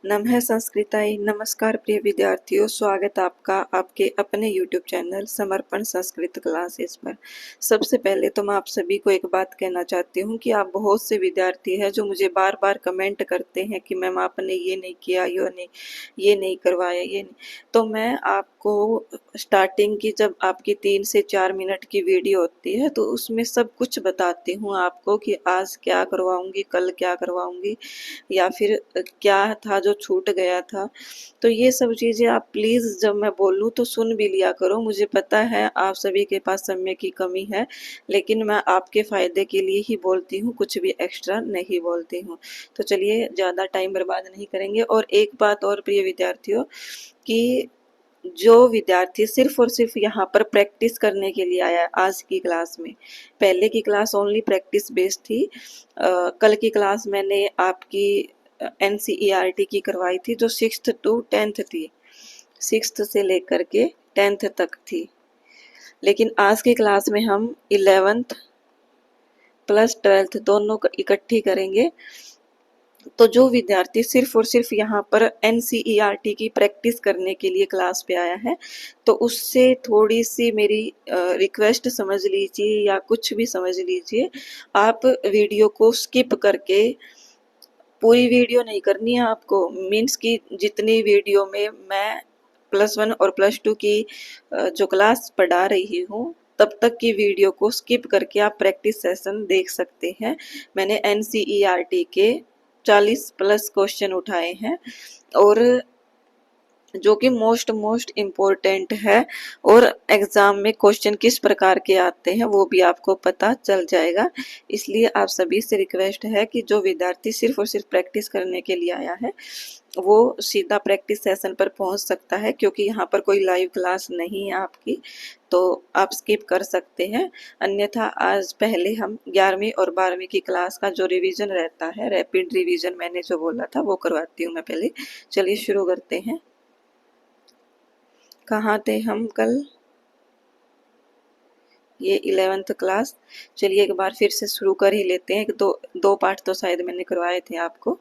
नमः संस्कृताय। नमस्कार प्रिय विद्यार्थियों, स्वागत आपका आपके अपने YouTube चैनल समर्पण संस्कृत क्लासेस पर। सबसे पहले तो मैं आप सभी को एक बात कहना चाहती हूँ कि आप बहुत से विद्यार्थी हैं जो मुझे बार बार कमेंट करते हैं कि मैम आपने ये नहीं किया, ये नहीं करवाया, ये नहीं। तो मैं आपको स्टार्टिंग की जब आपकी 3 से 4 मिनट की वीडियो होती है तो उसमें सब कुछ बताती हूँ आपको कि आज क्या करवाऊँगी, कल क्या करवाऊँगी या फिर क्या था जो छूट गया था। तो ये सब चीज़ें आप प्लीज़ जब मैं बोलूँ तो सुन भी लिया करो। मुझे पता है आप सभी के पास समय की कमी है, लेकिन मैं आपके फ़ायदे के लिए ही बोलती हूँ, कुछ भी एक्स्ट्रा नहीं बोलती हूँ। तो चलिए ज़्यादा टाइम बर्बाद नहीं करेंगे। और एक बात और प्रिय विद्यार्थियों कि जो विद्यार्थी सिर्फ और सिर्फ यहाँ पर प्रैक्टिस करने के लिए आया है आज की क्लास में, पहले की क्लास ओनली प्रैक्टिस बेस्ड थी। कल की क्लास मैंने आपकी एनसीईआरटी की करवाई थी जो 6th to 10th थी, 6th से लेकर के 10th तक थी। लेकिन आज की क्लास में हम 11th प्लस 12th दोनों इकट्ठी करेंगे। तो जो विद्यार्थी सिर्फ और सिर्फ यहाँ पर एनसीईआरटी की प्रैक्टिस करने के लिए क्लास पे आया है, तो उससे थोड़ी सी मेरी रिक्वेस्ट समझ लीजिए या कुछ भी समझ लीजिए। आप वीडियो को स्किप करके, पूरी वीडियो नहीं करनी है आपको, मीन्स कि जितनी वीडियो में मैं +1 और +2 की जो क्लास पढ़ा रही हूँ तब तक की वीडियो को स्किप करके आप प्रैक्टिस सेशन देख सकते हैं। मैंने एनसीईआरटी के 40 प्लस क्वेश्चन उठाए हैं और जो कि मोस्ट इम्पोर्टेंट है, और एग्ज़ाम में क्वेश्चन किस प्रकार के आते हैं वो भी आपको पता चल जाएगा। इसलिए आप सभी से रिक्वेस्ट है कि जो विद्यार्थी सिर्फ और सिर्फ प्रैक्टिस करने के लिए आया है वो सीधा प्रैक्टिस सेशन पर पहुंच सकता है, क्योंकि यहाँ पर कोई लाइव क्लास नहीं है आपकी, तो आप स्किप कर सकते हैं। अन्यथा आज पहले हम 11वीं और 12वीं की क्लास का जो रिवीजन रहता है, रैपिड रिवीजन मैंने जो बोला था वो करवाती हूँ मैं पहले। चलिए शुरू करते हैं। कहाँ थे हम कल? ये 11th क्लास। चलिए एक बार फिर से शुरू कर ही लेते हैं। दो पार्ट तो शायद मैंने करवाए थे आपको।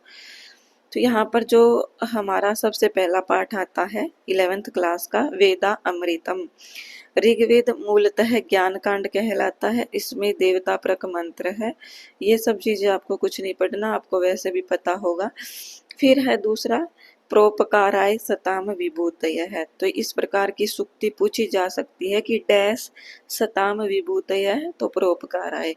तो यहाँ पर जो हमारा सबसे पहला पाठ आता है 11th क्लास का, वेदा अमृतम। ऋग्वेद मूलतः ज्ञान कांड कहलाता है, इसमें देवता प्रक मंत्र है। ये सब चीज़ें आपको कुछ नहीं पढ़ना, आपको वैसे भी पता होगा। फिर है दूसरा, प्रोपकाराय सताम विभूतय है। तो इस प्रकार की सुक्ति पूछी जा सकती है कि डैश सताम विभूतय है तो परोपकाराय।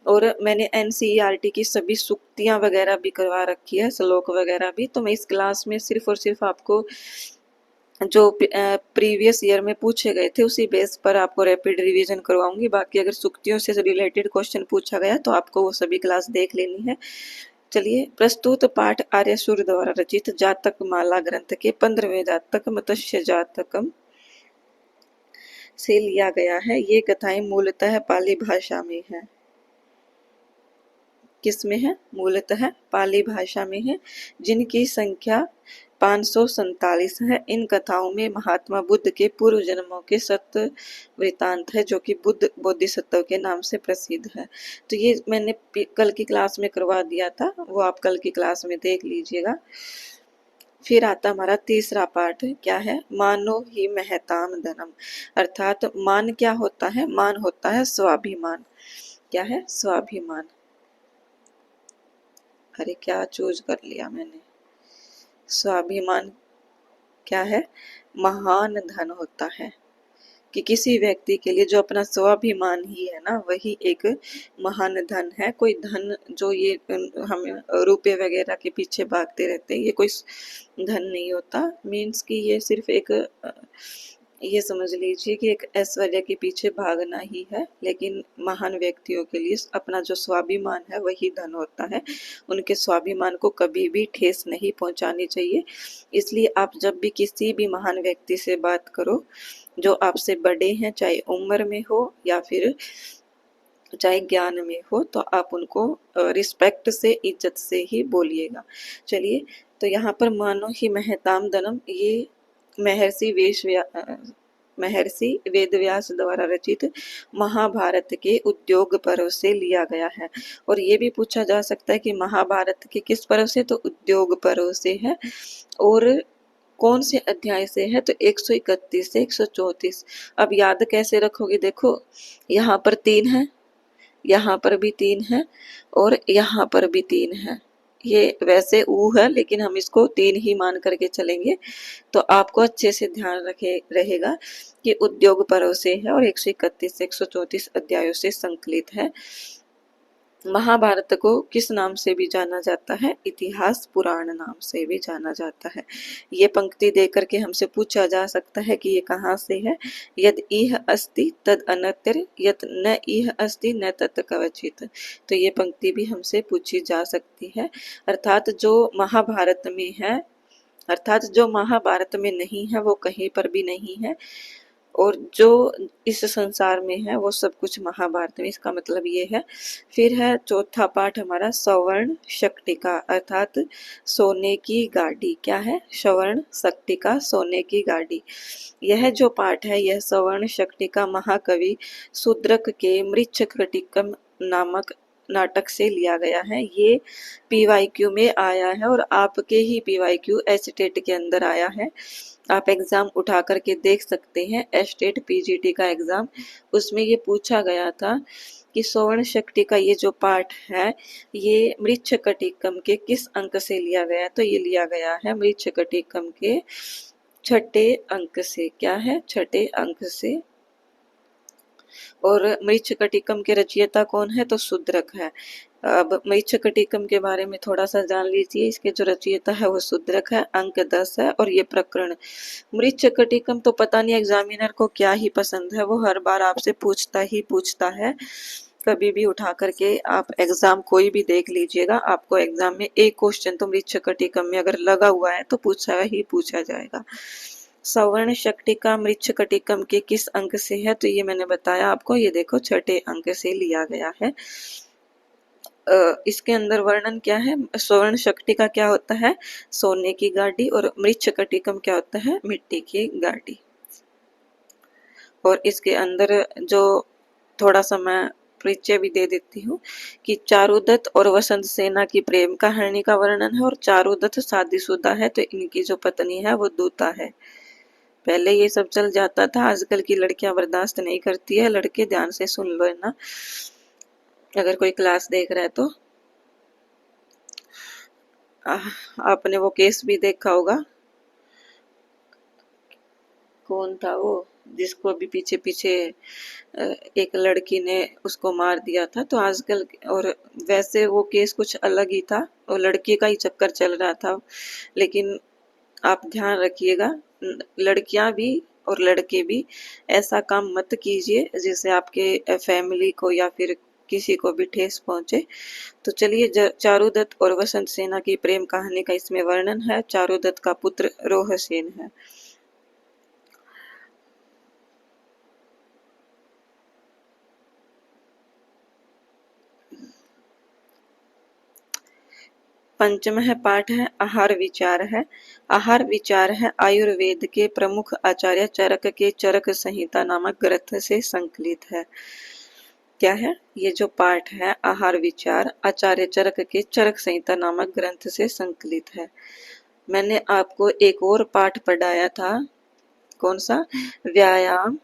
और मैंने एनसीईआरटी की सभी सुक्तियां वगैरह भी करवा रखी है, श्लोक वगैरह भी। तो मैं इस क्लास में सिर्फ और सिर्फ आपको जो प्रीवियस ईयर में पूछे गए थे उसी बेस पर आपको रैपिड रिवीजन करवाऊंगी। बाकी अगर सुक्तियों से रिलेटेड क्वेश्चन पूछा गया तो आपको वो सभी क्लास देख लेनी है। चलिए, प्रस्तुत पाठ आर्य सूर्य द्वारा रचित जातक माला ग्रंथ के 15वें जातक मत्स्य जातकम से लिया गया है। ये कथाएं मूलतः पाली भाषा में है। किस में है? मूलतः पाली भाषा में है, जिनकी संख्या 547 है। इन कथाओं में महात्मा बुद्ध के पूर्व जन्मों के सत्य वृतांत है, जो कि बुद्ध बोधिसत्व के नाम से प्रसिद्ध है। तो ये मैंने कल की क्लास में करवा दिया था, वो आप कल की क्लास में देख लीजिएगा। फिर आता हमारा तीसरा पाठ, क्या है? मानो ही महताम धनम। अर्थात मान क्या होता है? मान होता है स्वाभिमान। क्या है? स्वाभिमान। अरे क्या चूज कर लिया मैंने। स्वाभिमान क्या है? महान धन होता है, कि किसी व्यक्ति के लिए जो अपना स्वाभिमान ही है ना, वही एक महान धन है। कोई धन जो ये हम रुपए वगैरह के पीछे भागते रहते हैं, ये कोई धन नहीं होता। मीन्स कि ये सिर्फ एक ये समझ लीजिए कि एक ऐश्वर्य के पीछे भागना ही है। लेकिन महान व्यक्तियों के लिए अपना जो स्वाभिमान है वही धन होता है। उनके स्वाभिमान को कभी भी ठेस नहीं पहुंचानी चाहिए। इसलिए आप जब भी किसी भी महान व्यक्ति से बात करो जो आपसे बड़े हैं, चाहे उम्र में हो या फिर चाहे ज्ञान में हो, तो आप उनको रिस्पेक्ट से, इज्जत से ही बोलिएगा। चलिए, तो यहाँ पर मानो ही महताम धनम, ये महर्षि महर्षि वेदव्यास द्वारा रचित महाभारत के उद्योग पर्व से लिया गया है। और ये भी पूछा जा सकता है कि महाभारत के किस पर्व से, तो उद्योग पर्व से है। और कौन से अध्याय से है, तो 131 से 134। अब याद कैसे रखोगे, देखो यहाँ पर 3 है, यहाँ पर भी 3 है और यहाँ पर भी 3 है। ये वैसे ऊ है लेकिन हम इसको 3 ही मान करके चलेंगे, तो आपको अच्छे से ध्यान रखे रहेगा कि उद्योग पर्व से है और 131 से 134 अध्यायों से संकलित है। महाभारत को किस नाम से भी जाना जाता है, इतिहास पुराण नाम से भी जाना जाता है। ये पंक्ति देकर करके हमसे पूछा जा सकता है कि ये कहाँ से है। यद इह अस्ति तद अनतिर, यद न इह अस्ति न तत् कवचित। तो ये पंक्ति भी हमसे पूछी जा सकती है। अर्थात जो महाभारत में है, अर्थात जो महाभारत में नहीं है वो कहीं पर भी नहीं है, और जो इस संसार में है वो सब कुछ महाभारत में, इसका मतलब ये है। फिर है चौथा पाठ हमारा सवर्ण शक्तिका, अर्थात सोने की गाड़ी। क्या है, सवर्ण शक्तिका, सोने की गाड़ी। यह जो पाठ है यह सवर्ण शक्तिका महाकवि शूद्रक के मृच्छकटिकम नामक नाटक से लिया गया है। ये PYQ में आया है और आपके ही PYQ एस्टेट के अंदर आया है। आप एग्जाम उठा करके देख सकते हैं, एस्टेट PGT का एग्जाम, उसमें ये पूछा गया था कि सवर्ण शक्ति का ये जो पाठ है ये मृच्छकटिकम के किस अंक से लिया गया, तो ये लिया गया है मृच्छकटिकम के 6ठे अंक से। क्या है, 6ठे अंक से। और मृच्छकटिकम के रचयिता कौन है, तो शूद्रक है। अब मृच्छकटिकम के बारे में थोड़ा सा जान लीजिए। इसके जो रचयिता है वो शूद्रक है, अंक 10 है। और ये प्रकरण मृच्छकटिकम, तो पता नहीं एग्जामिनर को क्या ही पसंद है, वो हर बार आपसे पूछता ही पूछता है। कभी भी उठा करके आप एग्जाम कोई भी देख लीजिएगा, आपको एग्जाम में एक क्वेश्चन तो मृच्छकटिकम में अगर लगा हुआ है तो पूछा ही पूछा जाएगा। सवर्ण शक्तिका मृच्छकटिकम के किस अंक से है, तो ये मैंने बताया आपको, ये देखो 6ठे अंक से लिया गया है। इसके अंदर वर्णन क्या है, स्वर्ण शक्तिका क्या होता है, सोने की गाड़ी, और मृच्छकटिकम क्या होता है, मिट्टी की गाड़ी। और इसके अंदर जो थोड़ा सा मैं परिचय भी दे देती हूँ कि चारुदत्त और वसंत सेना की प्रेम कहानी का वर्णन है। और चारुदत्त शादीशुदा है, तो इनकी जो पत्नी है वो दूता है। पहले ये सब चल जाता था, आजकल की लड़कियां बर्दाश्त नहीं करती है। लड़के ध्यान से सुन लो ना, अगर कोई क्लास देख रहा है तो। आपने वो केस भी देखा होगा, कौन था वो जिसको अभी पीछे पीछे एक लड़की ने उसको मार दिया था। तो आजकल, और वैसे वो केस कुछ अलग ही था, वो लड़की का ही चक्कर चल रहा था। लेकिन आप ध्यान रखिएगा, लड़कियां भी और लड़के भी ऐसा काम मत कीजिए जिससे आपके फैमिली को या फिर किसी को भी ठेस पहुंचे। तो चलिए, चारुदत्त और वसंत सेना की प्रेम कहानी का इसमें वर्णन है। चारुदत्त का पुत्र रोहसेन है। पंचम है पाठ है आहार विचार है। आहार विचार है आयुर्वेद के प्रमुख आचार्य चरक के चरक संहिता नामक ग्रंथ से संकलित है। क्या है, ये जो पाठ है आहार विचार आचार्य चरक के चरक संहिता नामक ग्रंथ से संकलित है। मैंने आपको एक और पाठ पढ़ाया था, कौन सा, व्यायाम,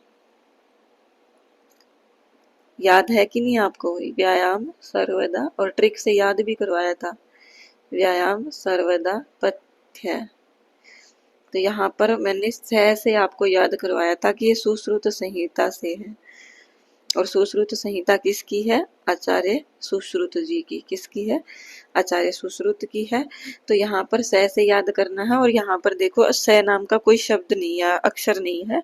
याद है कि नहीं आपको, व्यायाम सर्वदा, और ट्रिक से याद भी करवाया था, व्यायाम सर्वदा पथ्य। तो यहाँ पर मैंने से आपको याद करवाया था कि ये सुश्रुत संहिता से है। और सुश्रुत संहिता किसकी है, आचार्य सुश्रुत जी की। किसकी है, आचार्य सुश्रुत की है। तो यहाँ पर से याद करना है। और यहाँ पर देखो स नाम का कोई शब्द नहीं है, अक्षर नहीं है।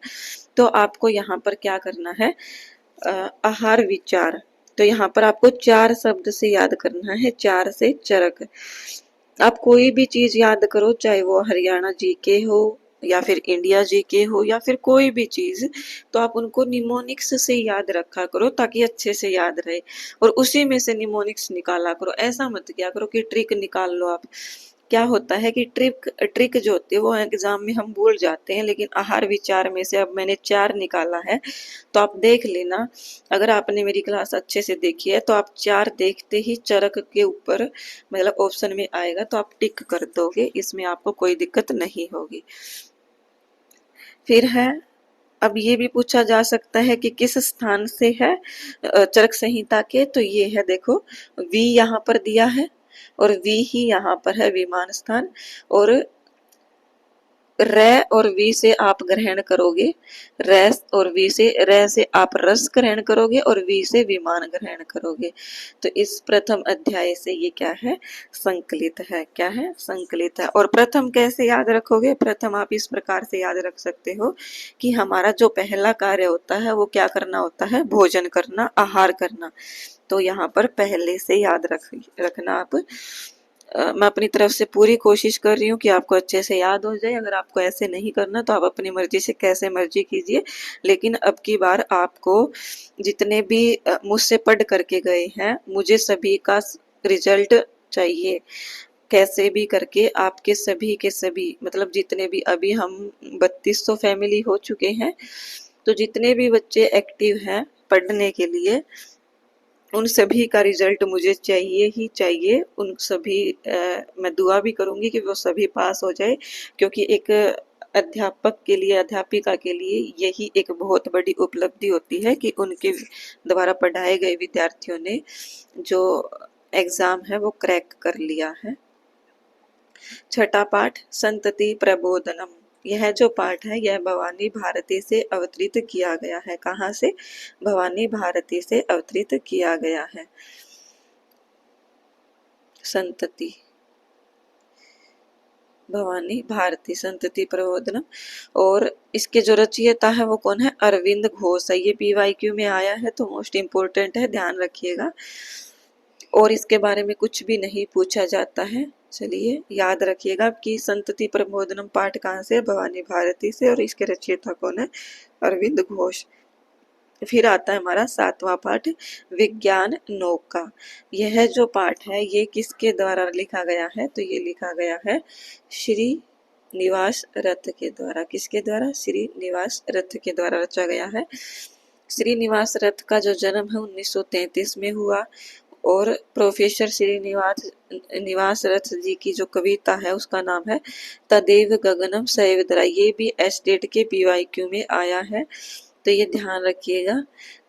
तो आपको यहाँ पर क्या करना है, आहार विचार, तो यहाँ पर आपको 4 शब्द से याद करना है, 4 से चरक। आप कोई भी चीज याद करो, चाहे वो हरियाणा जीके हो या फिर इंडिया जीके हो या फिर कोई भी चीज, तो आप उनको निमोनिक्स से याद रखा करो ताकि अच्छे से याद रहे। और उसी में से निमोनिक्स निकाला करो, ऐसा मत किया करो कि ट्रिक निकाल लो आप। क्या होता है कि ट्रिक ट्रिक जो होती है वो एग्जाम में हम भूल जाते हैं, लेकिन आहार विचार में से अब मैंने 4 निकाला है, तो आप देख लेना। अगर आपने मेरी क्लास अच्छे से देखी है तो आप 4 देखते ही चरक के ऊपर मतलब ऑप्शन में आएगा तो आप टिक कर दोगे, इसमें आपको कोई दिक्कत नहीं होगी। फिर है, अब ये भी पूछा जा सकता है कि किस स्थान से है चरक संहिता के, तो ये है देखो, वी यहाँ पर दिया है और वी ही यहाँ पर है विमान स्थान, और रे और वी से आप ग्रहण करोगे, रे और वी से, रे से आप रस ग्रहण करोगे और वी से विमान ग्रहण करोगे। तो इस प्रथम अध्याय से ये क्या है, संकलित है। क्या है, संकलित है। और प्रथम कैसे याद रखोगे, प्रथम आप इस प्रकार से याद रख सकते हो कि हमारा जो पहला कार्य होता है वो क्या करना होता है, भोजन करना, आहार करना। तो यहाँ पर पहले से याद रखना आप। मैं अपनी तरफ से पूरी कोशिश कर रही हूँ कि आपको अच्छे से याद हो जाए। अगर आपको ऐसे नहीं करना तो आप अपनी मर्जी से कैसे मर्जी कीजिए, लेकिन अब की बार आपको जितने भी मुझसे पढ़ करके गए हैं, मुझे सभी का रिजल्ट चाहिए। कैसे भी करके आपके सभी के सभी, मतलब जितने भी, अभी हम 3200 फैमिली हो चुके हैं, तो जितने भी बच्चे एक्टिव हैं पढ़ने के लिए, उन सभी का रिजल्ट मुझे चाहिए ही चाहिए। उन सभी मैं दुआ भी करूंगी कि वो सभी पास हो जाए, क्योंकि एक अध्यापक के लिए, अध्यापिका के लिए यही एक बहुत बड़ी उपलब्धि होती है कि उनके द्वारा पढ़ाए गए विद्यार्थियों ने जो एग्जाम है वो क्रैक कर लिया है। छठा पाठ, संतति प्रबोधनम। यह जो पाठ है यह भवानी भारती से अवतरित किया गया है। कहाँ से, भवानी भारती से अवतरित किया गया है। संतति, भवानी भारती संतति प्रबोधनम। और इसके जो रचयिता है वो कौन है, अरविंद घोष है। ये PYQ में आया है तो मोस्ट इम्पोर्टेंट है, ध्यान रखिएगा। और इसके बारे में कुछ भी नहीं पूछा जाता है। चलिए याद रखिएगा कि संतति प्रबोधनम पाठ कहाँ से, भवानी भारती से, और इसके रचयिता कौन है, अरविंद घोष। फिर आता है हमारा 7वां पाठ, विज्ञान नौका। यह जो पाठ है ये किसके द्वारा लिखा गया है, तो ये लिखा गया है श्री निवास रथ के द्वारा। किसके द्वारा, श्री निवास रथ के द्वारा रचा गया है। श्री निवास रथ का जो जन्म है 1933 में हुआ, और प्रोफेसर श्रीनिवास निवास रथ जी की जो कविता है उसका नाम है तदेव गगनम सवेदरा। ये भी एस्टेट के PYQ में आया है, तो ये ध्यान रखिएगा।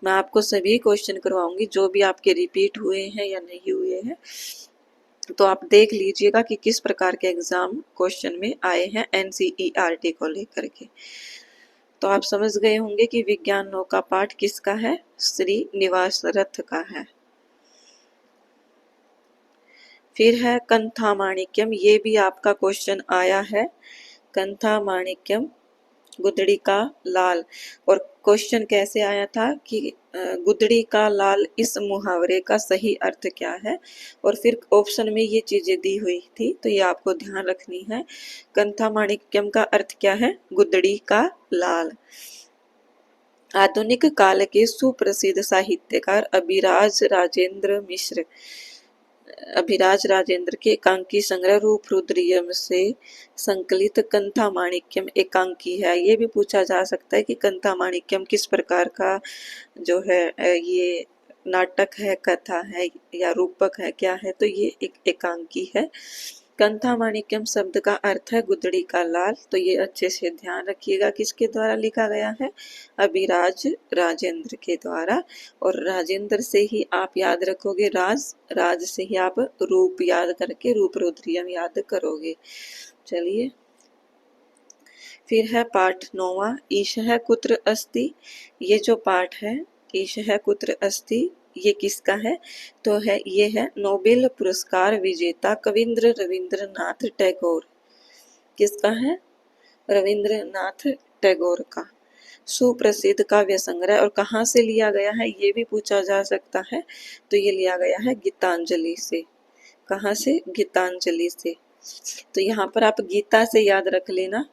मैं आपको सभी क्वेश्चन करवाऊंगी जो भी आपके रिपीट हुए हैं या नहीं हुए हैं, तो आप देख लीजिएगा कि किस प्रकार के एग्जाम क्वेश्चन में आए हैं NCERT को लेकर के। तो आप समझ गए होंगे कि विज्ञान नौका पाठ किसका है, श्री निवास रथ का है। फिर है कंथा माणिक्यम। ये भी आपका क्वेश्चन आया है, कंथा माणिक्यम गुदड़ी का लाल। और क्वेश्चन कैसे आया था कि गुदड़ी का लाल इस मुहावरे का सही अर्थ क्या है, और फिर ऑप्शन में ये चीजें दी हुई थी, तो ये आपको ध्यान रखनी है। कंथा माणिक्यम का अर्थ क्या है, गुदड़ी का लाल। आधुनिक काल के सुप्रसिद्ध साहित्यकार अभिराज राजेंद्र के एकांकी संग्रह रूप रुद्रियम से संकलित कंथा माणिक्यम एकांकी है। ये भी पूछा जा सकता है कि कंथा माणिक्यम किस प्रकार का जो है ये नाटक है, कथा है या रूपक है, क्या है, तो ये एक एकांकी है। कंथा माणिक्यम शब्द का अर्थ है गुदड़ी का लाल। तो ये अच्छे से ध्यान रखिएगा किसके द्वारा लिखा गया है, अभिराज राजेंद्र के द्वारा। और राजेंद्र से ही आप याद रखोगे राज, राज से ही आप रूप याद करके रूप रुद्रियम याद करोगे। चलिए फिर है पाठ 9वां, ईशः कुत्र अस्ति। ये जो पाठ है ईशः कुत्र अस्ति, ये किसका है, तो है ये है नोबेल पुरस्कार विजेता कविंद्र रविंद्रनाथ टैगोर। किसका है, रविंद्रनाथ टैगोर का सुप्रसिद्ध काव्य संग्रह। और कहाँ से लिया गया है ये भी पूछा जा सकता है, तो ये लिया गया है गीतांजलि से। कहाँ से, गीतांजलि से। तो यहाँ पर आप गीता से याद रख लेना,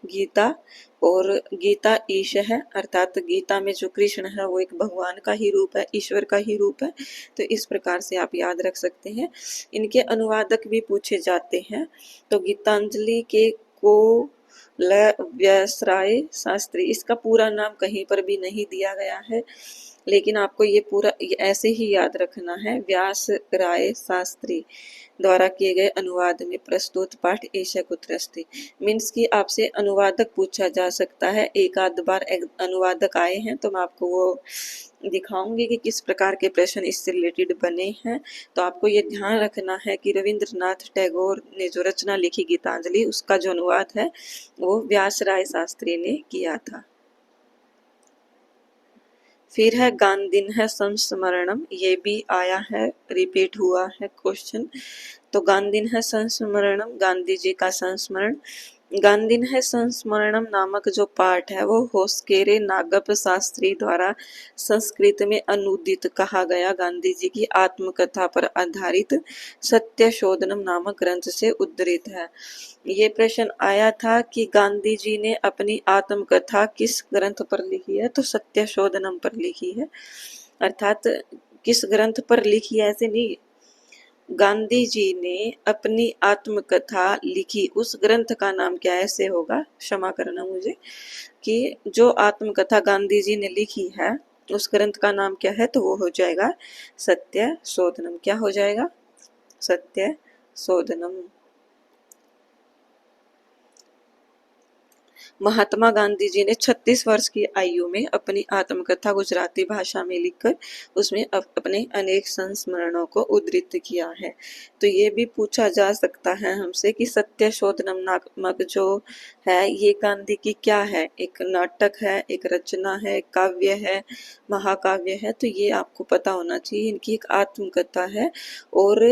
गीता, और गीता ईश है, अर्थात गीता में जो कृष्ण है वो एक भगवान का ही रूप है, ईश्वर का ही रूप है। तो इस प्रकार से आप याद रख सकते हैं। इनके अनुवादक भी पूछे जाते हैं। तो गीतांजलि के को व्यासराय शास्त्री, इसका पूरा नाम कहीं पर भी नहीं दिया गया है, लेकिन आपको ये पूरा ऐसे ही याद रखना है। व्यास राय शास्त्री द्वारा किए गए अनुवाद में प्रस्तुत पाठ ईशा कुत्रस्ती। मीन्स कि आपसे अनुवादक पूछा जा सकता है। एक आध बार अनुवादक आए हैं तो मैं आपको वो दिखाऊंगी कि किस प्रकार के प्रश्न इससे रिलेटेड बने हैं। तो आपको ये ध्यान रखना है कि रविंद्रनाथ टैगोर ने जो रचना लिखी गीतांजलि, उसका जो अनुवाद है वो व्यास राय शास्त्री ने किया था। फिर है गांधीन है संस्मरणम, ये भी आया है, रिपीट हुआ है क्वेश्चन। तो गांधीन है संस्मरणम, गांधी जी का संस्मरण। गांधीन है संस्मरणम नामक जो पाठ है वो होस्केरे नागप शास्त्री द्वारा संस्कृत में अनुदित कहा गया गांधी जी की आत्मकथा पर आधारित सत्य शोधनम नामक ग्रंथ से उद्धृत है। ये प्रश्न आया था कि गांधी जी ने अपनी आत्मकथा किस ग्रंथ पर लिखी है, तो सत्य शोधनम पर लिखी है। अर्थात किस ग्रंथ पर लिखी है ऐसे नहीं, गांधी जी ने अपनी आत्मकथा लिखी, उस ग्रंथ का नाम क्या ऐसे होगा, क्षमा करना मुझे, कि जो आत्मकथा गांधी जी ने लिखी है उस ग्रंथ का नाम क्या है, तो वो हो जाएगा सत्य शोधनम। क्या हो जाएगा, सत्य शोधनम। महात्मा गांधी जी ने 36 वर्ष की आयु में अपनी आत्मकथा गुजराती भाषा में लिखकर उसमें अपने अनेक संस्मरणों को उद्धृत किया है। तो ये भी पूछा जा सकता है हमसे कि सत्य शोधनम नामक जो है ये गांधी की क्या है, एक नाटक है, एक रचना है, काव्य है, महाकाव्य है। तो ये आपको पता होना चाहिए। इनकी एक आत्मकथा है और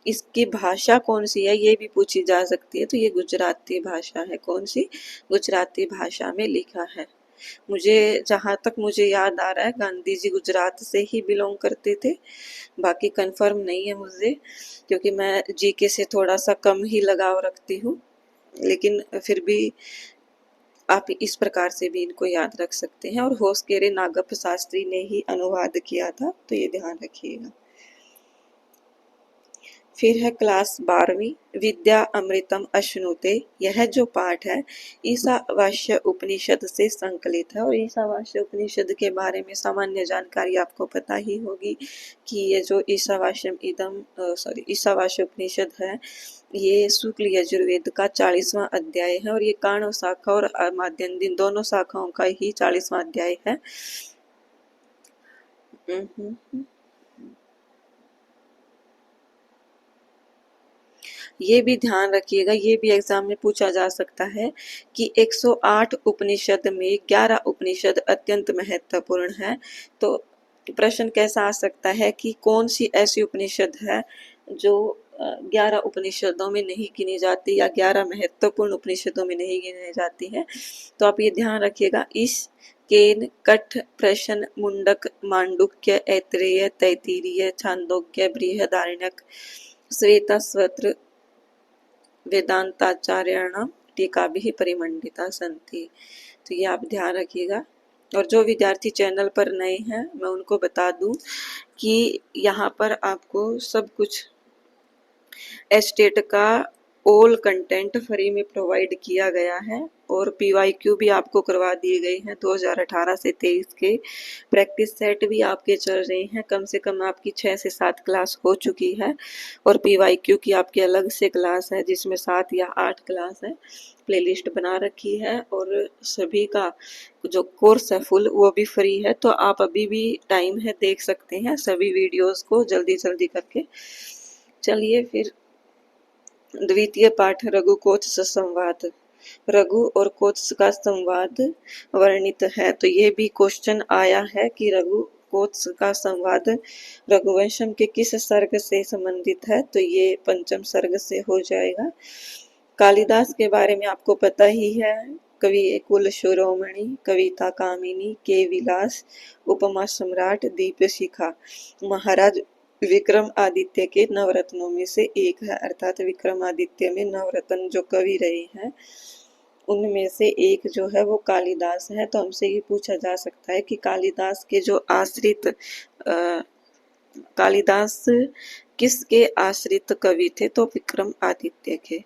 इसकी भाषा कौन सी है ये भी पूछी जा सकती है। तो ये गुजराती भाषा है, कौन सी, गुजराती भाषा में लिखा है। मुझे जहाँ तक मुझे याद आ रहा है गांधी जी गुजरात से ही बिलोंग करते थे, बाकी कंफर्म नहीं है मुझे, क्योंकि मैं जीके से थोड़ा सा कम ही लगाव रखती हूँ। लेकिन फिर भी आप इस प्रकार से भी इनको याद रख सकते हैं। और होस्केरे नागप शास्त्री ने ही अनुवाद किया था, तो ये ध्यान रखिएगा। फिर है क्लास 12वीं, विद्या अमृतम अश्नुते। यह जो पाठ है ईशावास्य उपनिषद से संकलित है। और ईशावास्य उपनिषद के बारे में सामान्य जानकारी आपको पता ही होगी कि ये जो ईशावास्य उपनिषद है ये शुक्ल यजुर्वेद का 40वां अध्याय है। और ये काण्व शाखा और माध्यन्दिन दोनों शाखाओं का ही 40वां अध्याय है। ये भी ध्यान रखिएगा, ये भी एग्जाम में पूछा जा सकता है कि 108 उपनिषद में 11 उपनिषद अत्यंत महत्वपूर्ण है। तो प्रश्न कैसा आ सकता है कि कौन सी ऐसी उपनिषद है जो 11 उपनिषदों में नहीं गिनी जाती या 11 महत्वपूर्ण उपनिषदों में नहीं गिनी जाती है। तो आप ये ध्यान रखिएगा, इस केन, कठ, प्रश्न, मुंडक, मांडुक्य, ऐत्रेय, तैत्तिरीय, छांदोग्य, बृहदारण्यक, श्वेतस्वत्र, वेदांताचार्याणाम टीकाभिः परिमंडिता सन्ति। तो ये आप ध्यान रखिएगा। और जो विद्यार्थी चैनल पर नए हैं मैं उनको बता दूं कि यहाँ पर आपको सब कुछ एस्टेट का ऑल कंटेंट फ्री में प्रोवाइड किया गया है। और PYQ भी आपको करवा दिए गए हैं 2018 से 23 के। प्रैक्टिस सेट भी आपके चल रहे हैं, कम से कम आपकी 6 से 7 क्लास हो चुकी है। और PYQ की आपकी अलग से क्लास है जिसमें 7 या 8 क्लास है, प्लेलिस्ट बना रखी है। और सभी का जो कोर्स है फुल वो भी फ्री है। तो आप अभी भी टाइम है, देख सकते हैं सभी वीडियोस को जल्दी जल्दी करके। चलिए फिर द्वितीय पाठ रघु कोत्स संवाद। रघु और कोत्स का संवाद वर्णित है। तो ये भी क्वेश्चन आया है कि रघु कोत्स का संवाद रघुवंशम के किस सर्ग से संबंधित है, तो ये पंचम सर्ग से हो जाएगा। कालिदास के बारे में आपको पता ही है, कवि कुल शिरोमणि, कविता कामिनी, के विलास, उपमा सम्राट, दीप शिखा, महाराज विक्रमादित्य के नवरत्नों में से एक है। अर्थात विक्रमादित्य में नवरत्न जो कवि रहे हैं उनमें से एक जो है वो कालिदास है। तो हमसे ये पूछा जा सकता है कि कालिदास के जो आश्रित कालिदास किसके आश्रित कवि थे? तो विक्रमादित्य के।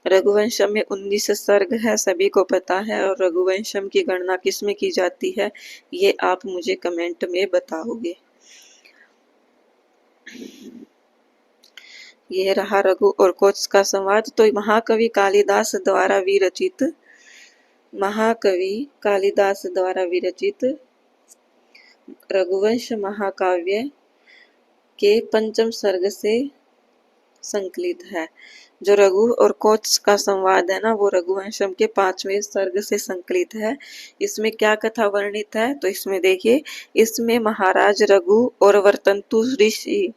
रघुवंशम में 19 सर्ग है, सभी को पता है। और रघुवंशम की गणना किसमें की जाती है, ये आप मुझे कमेंट में बताओगे। ये रहा रघु और कोच का संवाद। तो महाकवि कालिदास द्वारा विरचित रघुवंश महाकाव्य के पंचम सर्ग से संकलित है। जो रघु और कोच का संवाद है ना, वो रघुवंशम के 5वें सर्ग से संकलित है। इसमें क्या कथा वर्णित है? तो इसमें देखिए, इसमें महाराज रघु और वर्तंतु ऋषि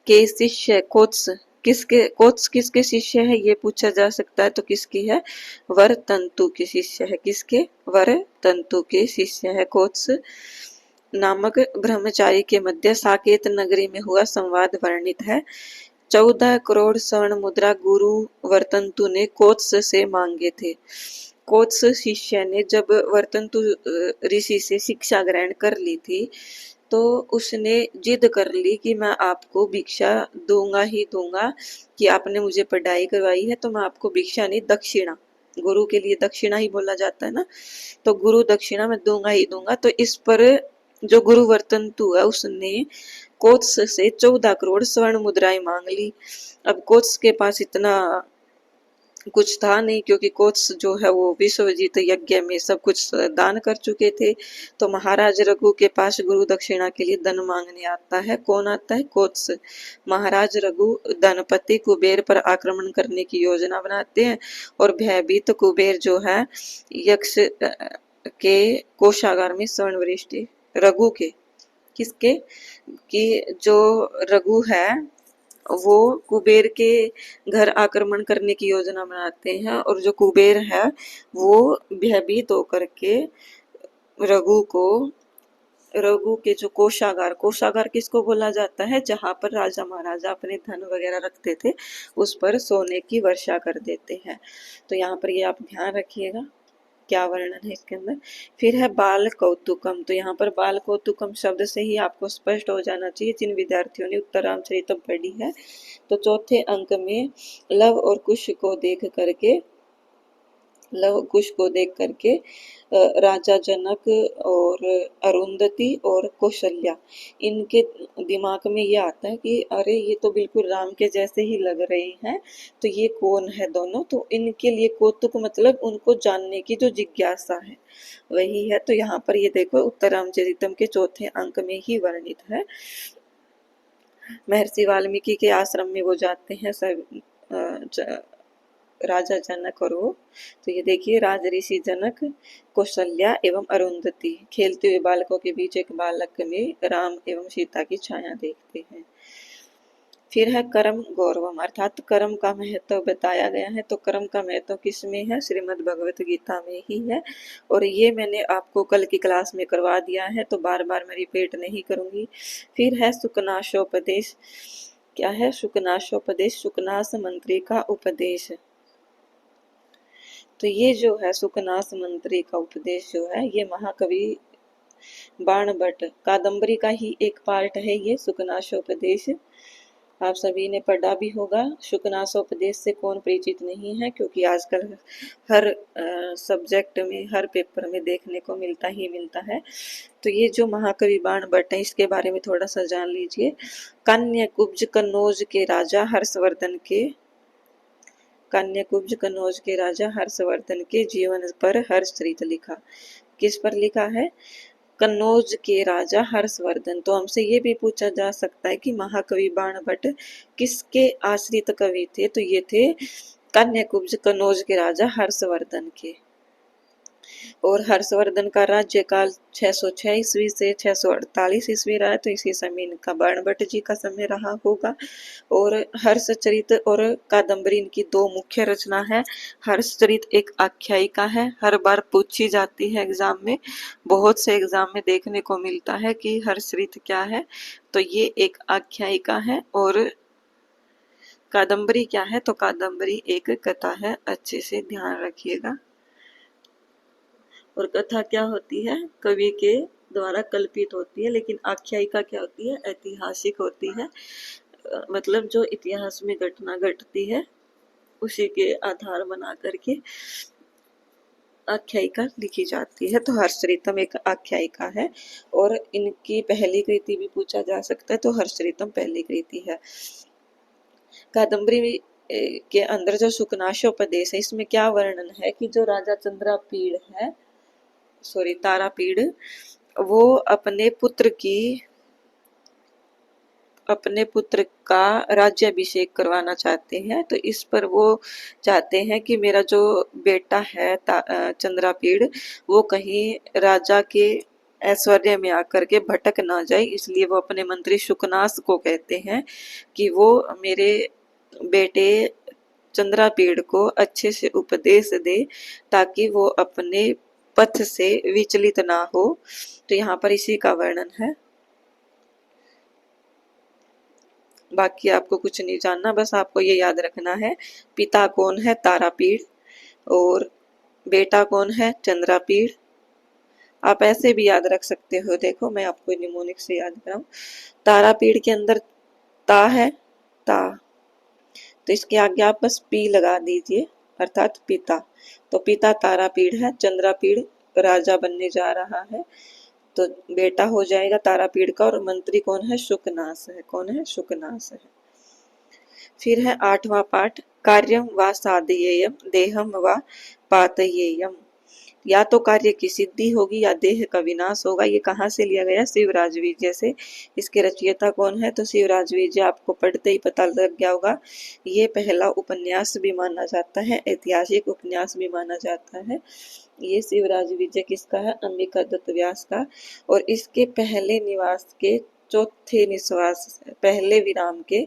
के शिष्य कोत्स किसके शिष्य है, ये पूछा जा सकता है। तो किसकी है? वर्तंतु के शिष्य है। किसके? वर्तंतु के शिष्य है। कोत्स नामक ब्रह्मचारी के मध्य साकेत नगरी में हुआ संवाद वर्णित है। 14 करोड़ स्वर्ण मुद्रा गुरु वर्तंतु ने कोत्स से मांगे थे। कोत्स शिष्य ने जब वर्तंतु ऋषि से शिक्षा ग्रहण कर ली थी, तो उसने जिद कर ली कि मैं आपको भिक्षा दूंगा ही दूंगा, कि आपने मुझे पढ़ाई करवाई है तो मैं आपको भिक्षा नहीं, दक्षिणा, गुरु के लिए दक्षिणा ही बोला जाता है ना, तो गुरु दक्षिणा मैं दूंगा ही दूंगा। तो इस पर जो गुरु वर्तंतु है उसने कोत्स से 14 करोड़ स्वर्ण मुद्राएं मांग ली। अब कोत्स के पास इतना कुछ था नहीं, क्योंकि कोत्स जो है वो विश्वजीत यज्ञ में सब कुछ दान कर चुके थे। तो महाराज रघु के पास गुरु दक्षिणा के लिए धन मांगने आता है। कौन आता है? कोत्स। महाराज रघु धनपति कुबेर पर आक्रमण करने की योजना बनाते हैं, और भयभीत कुबेर जो है यक्ष के कोषागार में स्वर्ण वृष्टि, रघु के, किसके? कि जो रघु है वो कुबेर के घर आक्रमण करने की योजना बनाते हैं, और जो कुबेर है वो भयभीत होकर के रघु के जो कोषागार किसको बोला जाता है? जहां पर राजा महाराजा अपने धन वगैरह रखते थे, उस पर सोने की वर्षा कर देते हैं। तो यहाँ पर ये आप ध्यान रखिएगा क्या वर्णन है इसके अंदर। फिर है बाल कौतुकम। तो यहाँ पर बाल कौतुकम शब्द से ही आपको स्पष्ट हो जाना चाहिए जिन विद्यार्थियों ने उत्तर रामचरितम पढ़ी है। तो चौथे अंक में लव और कुश को देख करके राजा जनक और अरुंधति और कौशल्या, इनके दिमाग में ये आता है कि अरे ये तो बिल्कुल राम के जैसे ही लग रहे हैं, तो ये कौन है दोनों। तो इनके लिए कौतुक मतलब उनको जानने की जो जिज्ञासा है वही है। तो यहाँ पर ये देखो उत्तर रामचरितम के चौथे अंक में ही वर्णित है। महर्षि वाल्मीकि के आश्रम में वो जाते हैं सब राजा जनक और वो। तो ये देखिए, राज ऋषि जनक, कौशल्या एवं अरुंधति खेलते हुए बालकों के बीच एक बालक में राम एवं सीता की छाया देखते हैं। फिर है कर्म गौरवम, अर्थात कर्म का महत्व बताया गया है। तो कर्म का महत्व किसमें है? श्रीमद् भगवत गीता में ही है, और ये मैंने आपको कल की क्लास में करवा दिया है, तो बार बार मैं रिपीट नहीं करूंगी। फिर है सुकनाशोपदेश। क्या है? सुकनाशोपदेश, सुकनास मंत्री का उपदेश। तो ये जो है सुकनास मंत्री का उपदेश जो है, ये महाकवि बाणभट्ट कादम्बरी का ही एक पार्ट है। ये सुकनासोपदेश आप सभी ने पढ़ा भी होगा। सुकनासोपदेश से कौन परिचित नहीं है, क्योंकि आजकल हर सब्जेक्ट में, हर पेपर में देखने को मिलता ही मिलता है। तो ये जो महाकवि बाणभट्ट है, इसके बारे में थोड़ा सा जान लीजिए। कान्यकुब्ज कन्नौज के राजा हर्षवर्धन के जीवन पर हर्षचरित लिखा। किस पर लिखा है? कन्नौज के राजा हर्षवर्धन। तो हमसे ये भी पूछा जा सकता है कि महाकवि बाणभट्ट किसके आश्रित कवि थे? तो ये थे कान्यकुब्ज कन्नौज के राजा हर्षवर्धन के। और हर्षवर्धन का राज्यकाल 606 ईस्वी से 648 ईस्वी रहा है, तो इसी समय इनका बाणभट्ट जी का समय रहा होगा। और हर्षचरित और कादम्बरी इनकी दो मुख्य रचना है। हर्षचरित एक आख्यायिका है, हर बार पूछी जाती है एग्जाम में, बहुत से एग्जाम में देखने को मिलता है कि हर्षचरित क्या है। तो ये एक आख्यायिका है। और कादम्बरी क्या है? तो कादम्बरी एक कथा है, अच्छे से ध्यान रखिएगा। और कथा क्या होती है, कवि के द्वारा कल्पित होती है, लेकिन आख्यायिका क्या होती है, ऐतिहासिक होती है। मतलब जो इतिहास में घटना घटती है उसी के आधार बना करके आख्यायिका लिखी जाती है। तो हर्षरितम एक आख्यायिका है, और इनकी पहली कृति भी पूछा जा सकता है, तो हर्षरितम पहली कृति है। कादम्बरी के अंदर जो शुकनाशोपदेश है, इसमें क्या वर्णन है कि जो राजा चंद्रापीड़ है, सॉरी तारापीड़, वो अपने पुत्र का राज्याभिषेक करवाना चाहते हैं। तो इस पर वो चाहते हैं कि मेरा जो बेटा है चंद्रापीड़, वो कहीं राजा के ऐश्वर्य में आकर के भटक ना जाए, इसलिए वो अपने मंत्री शुकनास को कहते हैं कि वो मेरे बेटे चंद्रापीड़ को अच्छे से उपदेश दे, ताकि वो अपने पथ से विचलित ना हो। तो यहाँ पर इसी का वर्णन है, बाकी आपको कुछ नहीं जानना, बस आपको ये याद रखना है पिता कौन है, तारापीड़, और बेटा कौन है, चंद्रापीड़। आप ऐसे भी याद रख सकते हो, देखो मैं आपको निमोनिक से याद कराऊं। तारापीड़ के अंदर ता है, ता, तो इसके आगे आप बस पी लगा दीजिए, अर्थात पिता। तो पिता तारापीड़ है, चंद्रापीड़ राजा बनने जा रहा है, तो बेटा हो जाएगा तारापीड़ का, और मंत्री कौन है, शुकनास है। कौन है, शुकनास है। फिर है 8वां पाठ, कार्यम व साधयेयम देहम व पातयेयम। या तो कार्य की सिद्धि होगी या देह का विनाश होगा। ये कहाँ से लिया गया, शिवराज विजय से। इसके रचयिता कौन है, तो शिवराज विजय आपको पढ़ते ही पता लग गया होगा। ये पहला उपन्यास भी माना जाता है, ऐतिहासिक उपन्यास भी माना जाता है। ये शिवराज विजय किसका है, अंबिका दत्त व्यास का, और इसके पहले निवास के चौथे निश्वास, पहले विराम के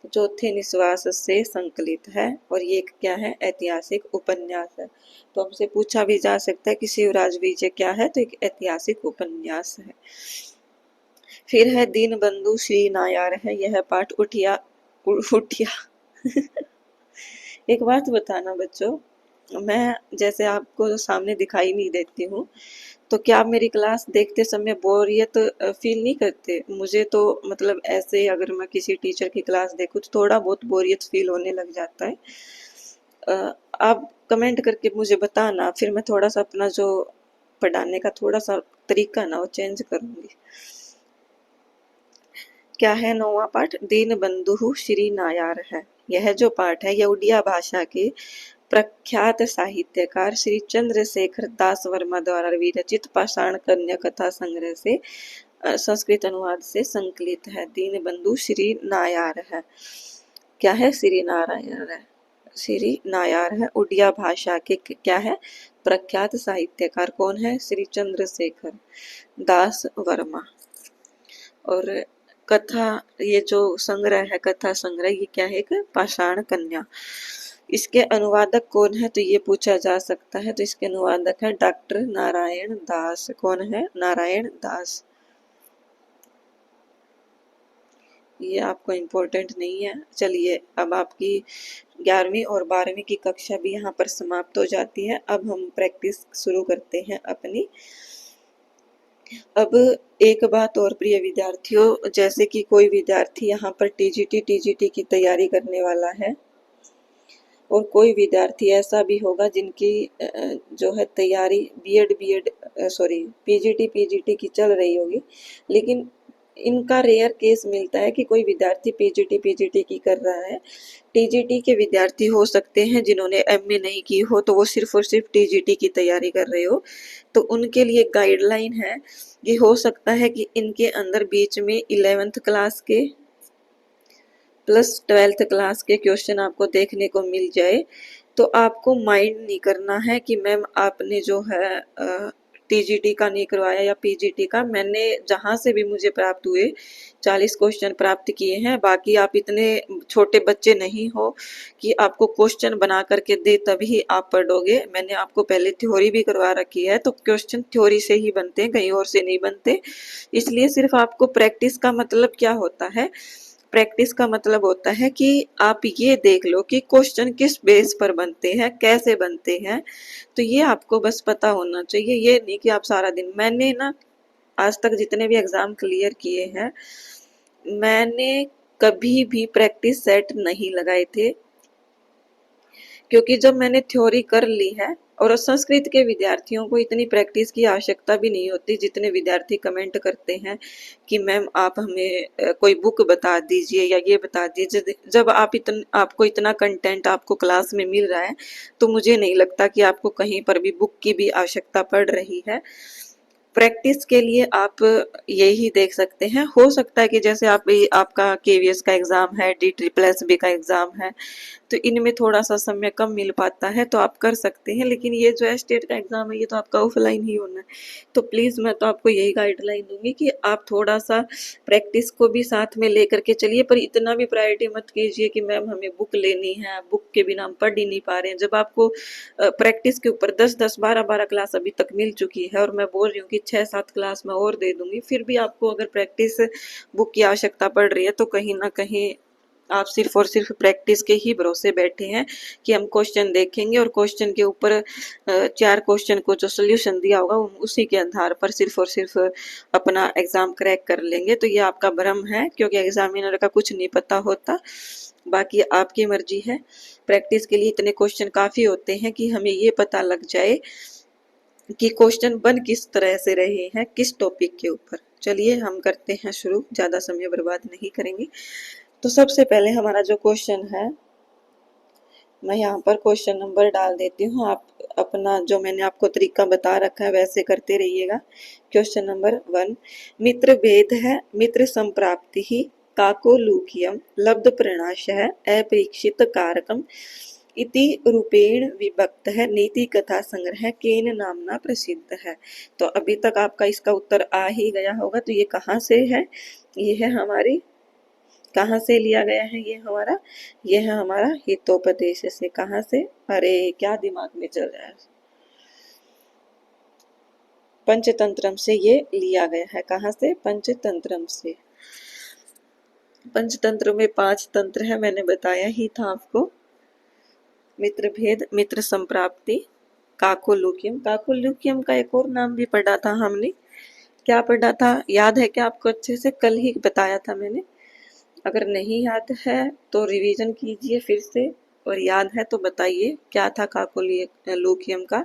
चौथे निश्वास से संकलित है, और ये क्या है, ऐतिहासिक उपन्यास है। तो हमसे पूछा भी जा सकता है कि शिवराज विजय क्या है, तो एक ऐतिहासिक उपन्यास है। फिर है दीनबंधु श्री नायार है, यह पाठ उठिया एक बात बताना बच्चों, मैं जैसे आपको सामने दिखाई नहीं देती हूँ, तो क्या आप मेरी क्लास देखते समय बोरियत फील नहीं करते? मुझे तो मतलब ऐसे अगर मैं किसी टीचर की क्लास देखूँ तो थोड़ा बहुत बोरियत फील होने लग जाता है। आप कमेंट करके मुझे बताना, फिर मैं थोड़ा सा अपना जो पढ़ाने का थोड़ा सा तरीका ना वो चेंज करूँगी। क्या है 9वां पाठ, दीनबंधु श्री नायार है। यह जो पाठ है, यह उड़िया भाषा के प्रख्यात साहित्यकार श्री चंद्रशेखर दास वर्मा द्वारा विरचित पाषाण कन्या कथा संग्रह से संस्कृत अनुवाद से संकलित है। दीनबंधु श्री नायार है। क्या है, श्री नारायण है, श्री नायार है। उड़िया भाषा के क्या है, प्रख्यात साहित्यकार कौन है, श्री चंद्रशेखर दास वर्मा। और कथा, ये जो संग्रह है, कथा संग्रह, ये क्या है, एक पाषाण कन्या। इसके अनुवादक कौन है, तो ये पूछा जा सकता है। तो इसके अनुवादक है डॉक्टर नारायण दास। कौन है, नारायण दास। ये आपको इम्पोर्टेंट नहीं है। चलिए, अब आपकी 11वीं और 12वीं की कक्षा भी यहाँ पर समाप्त हो जाती है। अब हम प्रैक्टिस शुरू करते हैं अपनी। अब एक बात और प्रिय विद्यार्थियों, जैसे कि कोई विद्यार्थी यहाँ पर टीजीटी की तैयारी करने वाला है, और कोई विद्यार्थी ऐसा भी होगा जिनकी जो है तैयारी पीजीटी की चल रही होगी, लेकिन इनका रेयर केस मिलता है कि कोई विद्यार्थी पीजीटी की कर रहा है। टीजीटी के विद्यार्थी हो सकते हैं जिन्होंने एमए नहीं की हो, तो वो सिर्फ और सिर्फ टीजीटी की तैयारी कर रहे हो, तो उनके लिए गाइडलाइन है कि हो सकता है कि इनके अंदर बीच में 11th क्लास के प्लस 12th क्लास के क्वेश्चन आपको देखने को मिल जाए। तो आपको माइंड नहीं करना है कि मैम आपने जो है टीजीटी का नहीं करवाया या पीजीटी का। मैंने जहाँ से भी मुझे प्राप्त हुए 40 क्वेश्चन प्राप्त किए हैं। बाकी आप इतने छोटे बच्चे नहीं हो कि आपको क्वेश्चन बना करके दे तभी आप पढ़ोगे। मैंने आपको पहले थ्योरी भी करवा रखी है, तो क्वेश्चन थ्योरी से ही बनते हैं, कहीं और से नहीं बनते। इसलिए सिर्फ आपको प्रैक्टिस का मतलब क्या होता है, प्रैक्टिस का मतलब होता है कि आप ये देख लो कि क्वेश्चन किस बेस पर बनते हैं, कैसे बनते हैं। तो ये आपको बस पता होना चाहिए, ये नहीं कि आप सारा दिन। मैंने ना आज तक जितने भी एग्जाम क्लियर किए हैं, मैंने कभी भी प्रैक्टिस सेट नहीं लगाए थे, क्योंकि जब मैंने थ्योरी कर ली है, और संस्कृत के विद्यार्थियों को इतनी प्रैक्टिस की आवश्यकता भी नहीं होती। जितने विद्यार्थी कमेंट करते हैं कि मैम आप हमें कोई बुक बता दीजिए या ये बता दीजिए, जब आपको इतना कंटेंट आपको क्लास में मिल रहा है, तो मुझे नहीं लगता कि आपको कहीं पर भी बुक की भी आवश्यकता पड़ रही है। प्रैक्टिस के लिए आप यही देख सकते हैं। हो सकता है कि जैसे आपका केवीएस का एग्जाम है, डी ट्रिपल एस बी का एग्जाम है, तो इनमें थोड़ा सा समय कम मिल पाता है, तो आप कर सकते हैं। लेकिन ये जो है स्टेट का एग्जाम है, ये तो आपका ऑफलाइन ही होना है। तो प्लीज़ मैं तो आपको यही गाइडलाइन दूंगी कि आप थोड़ा सा प्रैक्टिस को भी साथ में लेकर के चलिए, पर इतना भी प्रायोरिटी मत कीजिए कि मैम हमें बुक लेनी है, बुक के बिना हम पढ़ ही नहीं पा रहे हैं। जब आपको प्रैक्टिस के ऊपर 10-10, 12-12 क्लास अभी तक मिल चुकी है, और मैं बोल रही हूँ कि 6-7 क्लास मैं और दे दूंगी, फिर भी आपको अगर प्रैक्टिस बुक की आवश्यकता पड़ रही है, तो कहीं ना कहीं आप सिर्फ और सिर्फ प्रैक्टिस के ही भरोसे बैठे हैं कि हम क्वेश्चन देखेंगे और क्वेश्चन के ऊपर 4 क्वेश्चन को जो सोल्यूशन दिया होगा उसी के आधार पर सिर्फ और सिर्फ अपना एग्जाम क्रैक कर लेंगे। तो ये आपका भ्रम है, क्योंकि एग्जामिनर का कुछ नहीं पता होता। बाकी आपकी मर्जी है। प्रैक्टिस के लिए इतने क्वेश्चन काफ़ी होते हैं कि हमें ये पता लग जाए कि क्वेश्चन बन किस तरह से रहे हैं, किस टॉपिक के ऊपर। चलिए हम करते हैं शुरू, ज़्यादा समय बर्बाद नहीं करेंगे। तो सबसे पहले हमारा जो क्वेश्चन है, मैं यहाँ पर क्वेश्चन नंबर डाल देती हूँ। आप अपना जो मैंने आपको तरीका बता रखा है वैसे करते रहिएगा। क्वेश्चन नंबर 1, मित्र भेद है, मित्र संप्राप्ति ही काकोलूकियम लब्ध प्रणाश है अपरीक्षित कारकम इति रूपेण विभक्त है, नीति कथा संग्रह केन नामना प्रसिद्ध है। तो अभी तक आपका इसका उत्तर आ ही गया होगा। तो ये कहाँ से है? ये है हमारी, कहाँ से लिया गया है ये है हमारा हितोपदेश से। कहाँ से? अरे क्या दिमाग में चल रहा है, पंचतंत्रम से ये लिया गया है। कहाँ से? पंचतंत्रम से। पंचतंत्र में 5 तंत्र है, मैंने बताया ही था आपको। मित्र भेद, मित्र संप्राप्ति, काकोलुकियम। काकोलुकियम का एक और नाम भी पढ़ा था हमने, क्या पढ़ा था याद है क्या आपको? अच्छे से कल ही बताया था मैंने। अगर नहीं याद है तो रिवीजन कीजिए फिर से, और याद है तो बताइए क्या था काकोलुकियम का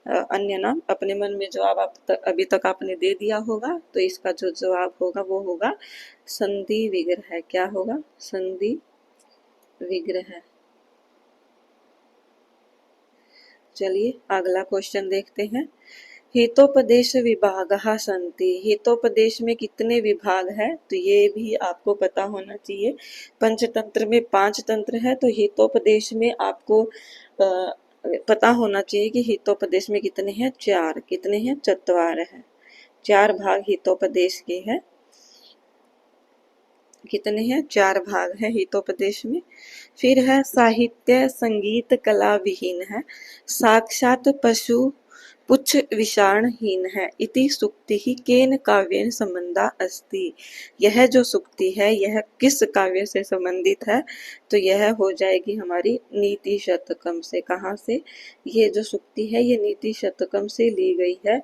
अन्य नाम। अपने मन में जवाब अभी तक आपने दे दिया होगा, तो इसका जो जवाब होगा वो होगा संधि विग्रह। क्या होगा? संधि विग्रह। चलिए अगला क्वेश्चन देखते हैं। हितोपदेश विभागः सन्ति, हितोपदेश में कितने विभाग है? तो ये भी आपको पता होना चाहिए। पंचतंत्र में 5 तंत्र है, तो हितोपदेश में आपको पता होना चाहिए कि हितोपदेश में कितने हैं? 4। कितने हैं? चत्वार है। 4 भाग हितोपदेश के हैं। कितने हैं? 4 भाग है हितोपदेश में। फिर है साहित्य संगीत कला विहीन है, साक्षात पशु पुच्छ विषाणहीन है, इति सुक्ति ही केन काव्येन संबंधा अस्ति। यह जो सुक्ति है यह किस काव्य से संबंधित है? तो यह हो जाएगी हमारी नीति शतकम से। कहाँ से? ये जो सुक्ति है ये नीति शतकम से ली गई है,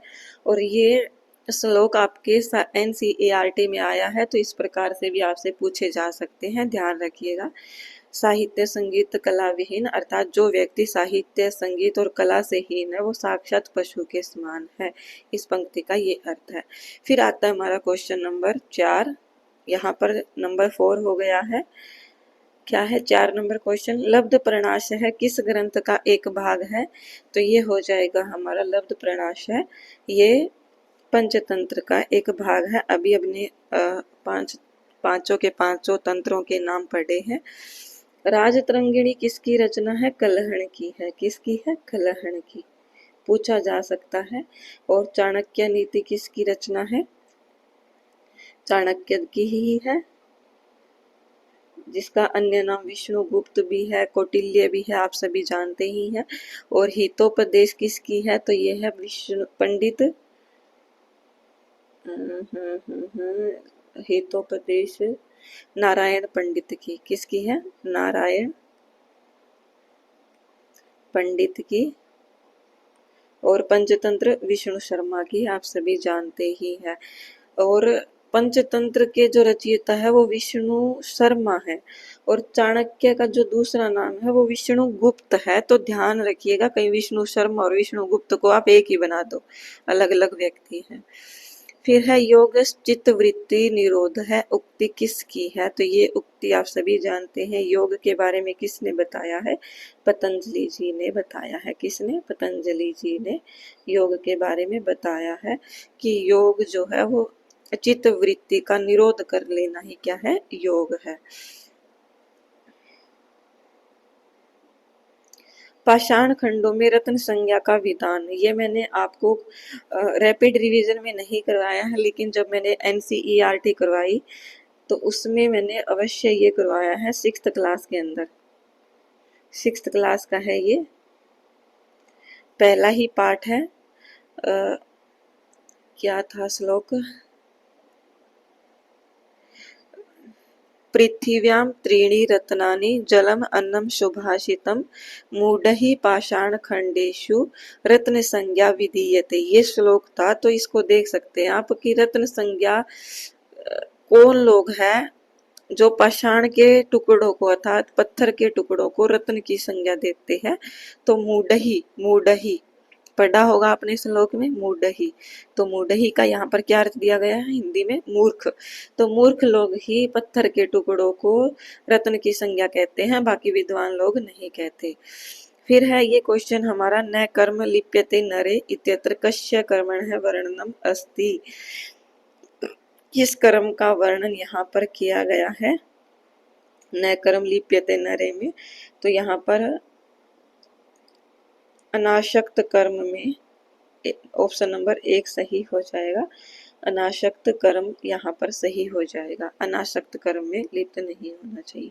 और ये श्लोक आपके NCERT में आया है, तो इस प्रकार से भी आपसे पूछे जा सकते हैं, ध्यान रखिएगा। साहित्य संगीत कला विहीन, अर्थात जो व्यक्ति साहित्य संगीत और कला से हीन है वो साक्षात पशु के समान है। इस पंक्ति का ये अर्थ है। फिर आता है हमारा क्वेश्चन नंबर 4, यहाँ पर नंबर 4 हो गया है। क्या है 4 नंबर क्वेश्चन? लब्ध प्रणाश है किस ग्रंथ का एक भाग है? तो ये हो जाएगा हमारा लब्ध प्रणाश है, ये पंचतंत्र का एक भाग है। अभी अपने पांचों के पांचों तंत्रों के नाम पढ़े हैं। राजतरंगिणी किसकी रचना है? कलहण की है। किसकी है? कलहण की, पूछा जा सकता है। और चाणक्य नीति किसकी रचना है? चाणक्य की ही है, जिसका अन्य नाम विष्णुगुप्त भी है, कौटिल्य भी है, आप सभी जानते ही हैं। और हितोपदेश किसकी है? तो ये है विष्णु पंडित हितोपदेश नारायण पंडित की। किसकी है? नारायण पंडित की। और पंचतंत्र विष्णु शर्मा की आप सभी जानते ही हैं। और पंचतंत्र के जो रचयिता है वो विष्णु शर्मा है, और चाणक्य का जो दूसरा नाम है वो विष्णु गुप्त है। तो ध्यान रखिएगा, कहीं विष्णु शर्मा और विष्णु गुप्त को आप एक ही बना दो, अलग अलग व्यक्ति हैं। फिर है योग चित्त वृत्ति निरोध है, उक्ति किसकी है? तो ये उक्ति आप सभी जानते हैं। योग के बारे में किसने बताया है? पतंजलि जी ने बताया है। किसने? पतंजलि जी ने योग के बारे में बताया है कि योग जो है वो चित्त वृत्ति का निरोध कर लेना ही क्या है? योग है। पाषाण खंडों में रत्न संज्ञा का विधान, ये मैंने आपको रैपिड रिवीजन में नहीं करवाया है, लेकिन जब मैंने NCERT करवाई तो उसमें मैंने अवश्य ये करवाया है 6th क्लास के अंदर। 6th क्लास का है ये, पहला ही पाठ है। क्या था श्लोक? पृथिव्यां त्रीणि रत्नानि जलम अन्नम सुभाषितम मूढ़हि पाषाण खंडेषु रत्न संज्ञा विधीयते। ये श्लोक था, तो इसको देख सकते हैं आप कि रत्न संज्ञा कौन लोग हैं जो पाषाण के टुकड़ों को अर्थात पत्थर के टुकड़ों को रत्न की संज्ञा देते हैं। तो मूढ़हि, मूढ़हि पढ़ा होगा आपने श्लोक में, मूढ़हि। तो मूढ़हि का यहाँ पर क्या अर्थ दिया गया है हिंदी में? मूर्ख। तो मूर्ख लोग ही पत्थर के टुकड़ों को रत्न की संज्ञा कहते हैं, बाकी विद्वान लोग नहीं कहते। फिर है ये क्वेश्चन हमारा, न कर्म लिप्यते नरे इत्यत्र कस्य कर्मण है वर्णनम अस्ति। किस कर्म का वर्णन यहाँ पर किया गया है? न कर्म लिप्यते नरे में, तो यहाँ पर अनासक्त कर्म में ऑप्शन नंबर 1 सही हो जाएगा। अनासक्त कर्म यहाँ पर सही हो जाएगा। अनासक्त कर्म में लिप्त नहीं होना चाहिए।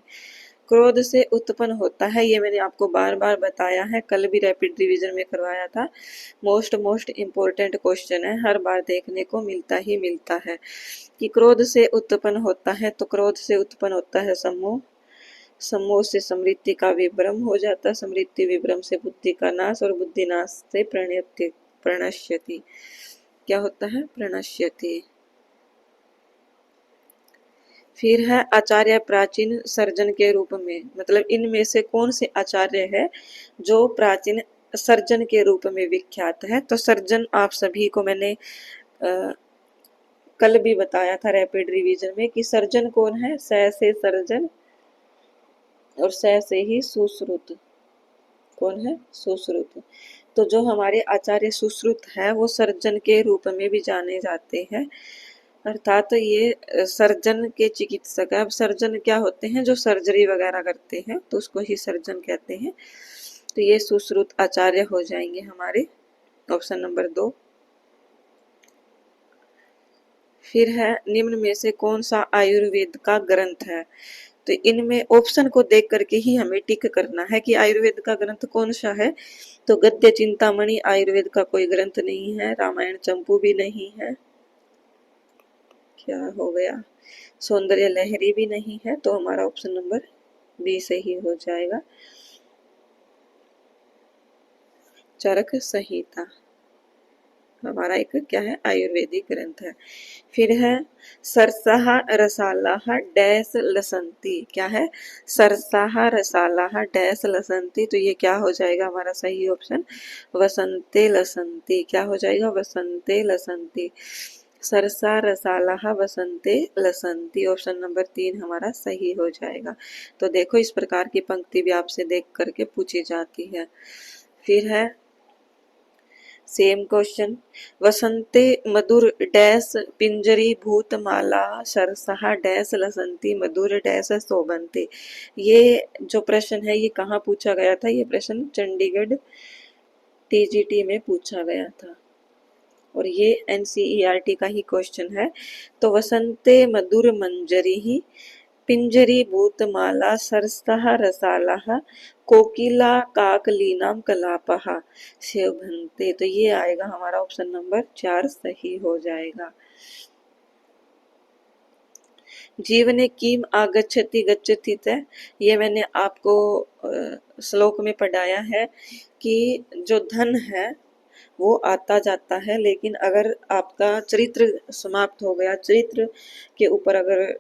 क्रोध से उत्पन्न होता है, ये मैंने आपको बार बार बताया है, कल भी रैपिड रिवीजन में करवाया था। मोस्ट इम्पोर्टेंट क्वेश्चन है, हर बार देखने को मिलता ही मिलता है कि क्रोध से उत्पन्न होता है। तो क्रोध से उत्पन्न होता है सम्मोह, सम्मोह से समृद्धि का विभ्रम हो जाता है, समृद्धि विभ्रम से बुद्धि का नाश, और बुद्धि नाश से प्रणश्यति। क्या होता है? प्रणश्यति। फिर है आचार्य प्राचीन सर्जन के रूप में, मतलब इनमें से कौन से आचार्य है जो प्राचीन सर्जन के रूप में विख्यात है? तो सर्जन आप सभी को मैंने कल भी बताया था रैपिड रिवीजन में कि सर्जन कौन है? स से सर्जन और स से ही सुश्रुत। कौन है? सुश्रुत। तो जो हमारे आचार्य सुश्रुत है वो सर्जन के रूप में भी जाने जाते हैं, अर्थात ये सर्जन के चिकित्सक है। अब सर्जन क्या होते हैं? जो सर्जरी वगैरह करते हैं, तो उसको ही सर्जन कहते हैं। तो ये सुश्रुत आचार्य हो जाएंगे हमारे, ऑप्शन नंबर 2। फिर है निम्न में से कौन सा आयुर्वेद का ग्रंथ है? तो इनमें ऑप्शन को देख करके ही हमें टिक करना है कि आयुर्वेद का ग्रंथ कौन सा है। तो गद्य चिंतामणि आयुर्वेद का कोई ग्रंथ नहीं है, रामायण चंपू भी नहीं है, क्या हो गया, सौंदर्य लहरी भी नहीं है, तो हमारा ऑप्शन नंबर बी सही हो जाएगा, चरक संहिता हमारा एक क्या है? आयुर्वेदिक ग्रंथ है। फिर है सरसाहा रसालाहा डैश लसंती। क्या है? सरसाहा रसालाहा डैश लसंती। तो ये क्या हो जाएगा हमारा सही ऑप्शन? वसंते लसंती। क्या हो जाएगा? वसंते लसंती। सरसा रसालाहा वसंते लसंती, ऑप्शन नंबर 3 हमारा सही हो जाएगा। तो देखो इस प्रकार की पंक्ति भी आपसे देख करके पूछी जाती है। फिर है सेम क्वेश्चन, वसंते मधुर डैश पिंजरी भूतमाला सरसहा डैश लसंती मधुर डैश शोभनते। ये जो प्रश्न है ये कहाँ पूछा गया था? ये प्रश्न चंडीगढ़ TGT में पूछा गया था, और ये NCERT का ही क्वेश्चन है। तो वसंते मधुर मंजरी ही पिंजरी भूतमाला सरसः रसालः कोकिला काकलीनाम कलापः शोभन्ते। तो ये आएगा हमारा ऑप्शन नंबर 4 सही हो जाएगा। जीवने किम आगच्छति गच्छति च, ये मैंने आपको श्लोक में पढ़ाया है कि जो धन है वो आता जाता है, लेकिन अगर आपका चरित्र समाप्त हो गया, चरित्र के ऊपर अगर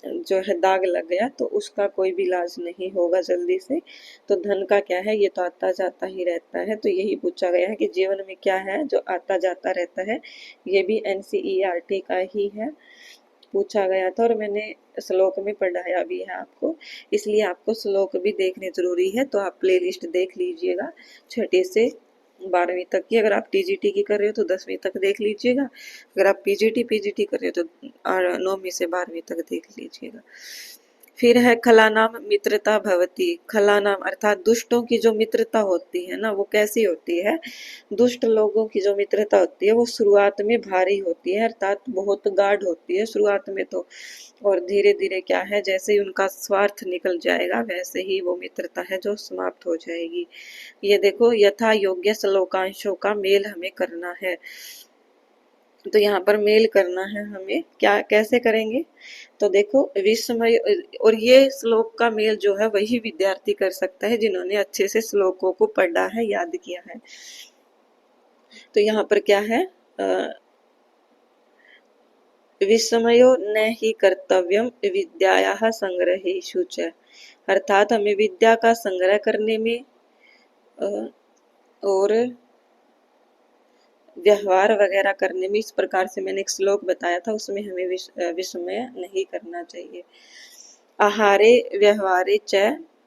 जो है दाग लग गया, तो उसका कोई भी इलाज नहीं होगा जल्दी से। तो धन का क्या है, ये तो आता जाता ही रहता है। तो यही पूछा गया है कि जीवन में क्या है जो आता जाता रहता है, ये भी NCERT का ही है, पूछा गया था और मैंने श्लोक में पढ़ाया भी है आपको, इसलिए आपको श्लोक भी देखने जरूरी है। तो आप प्लेलिस्ट देख लीजिएगा, छठे से 12वीं तक की। अगर आप TGT की कर रहे हो तो 10वीं तक देख लीजिएगा, अगर आप PGT कर रहे हो तो 9वीं से 12वीं तक देख लीजिएगा। फिर है खलानाम मित्रता भवती। खलानाम अर्थात दुष्टों की जो मित्रता होती है ना, वो कैसी होती है, दुष्ट लोगों की जो मित्रता होती है वो शुरुआत में भारी होती है, अर्थात बहुत गाढ़ होती है शुरुआत में तो, और धीरे धीरे क्या है, जैसे ही उनका स्वार्थ निकल जाएगा वैसे ही वो मित्रता है जो समाप्त हो जाएगी। ये देखो, यथा योग्य श्लोकांशों का मेल हमें करना है। तो यहाँ पर मेल करना है हमें, क्या कैसे करेंगे, तो देखो विस्मय, और ये श्लोक का मेल जो है वही विद्यार्थी कर सकता है जिन्होंने अच्छे से श्लोकों को पढ़ा है, याद किया है। तो यहाँ पर क्या है, विस्मयो न ही कर्तव्यम विद्यायाः संग्रहेषु च, अर्थात हमें विद्या का संग्रह करने में और व्यवहार वगैरह करने में, इस प्रकार से मैंने एक श्लोक बताया था, उसमें हमें विस्मय नहीं करना चाहिए। आहारे व्यवहारे च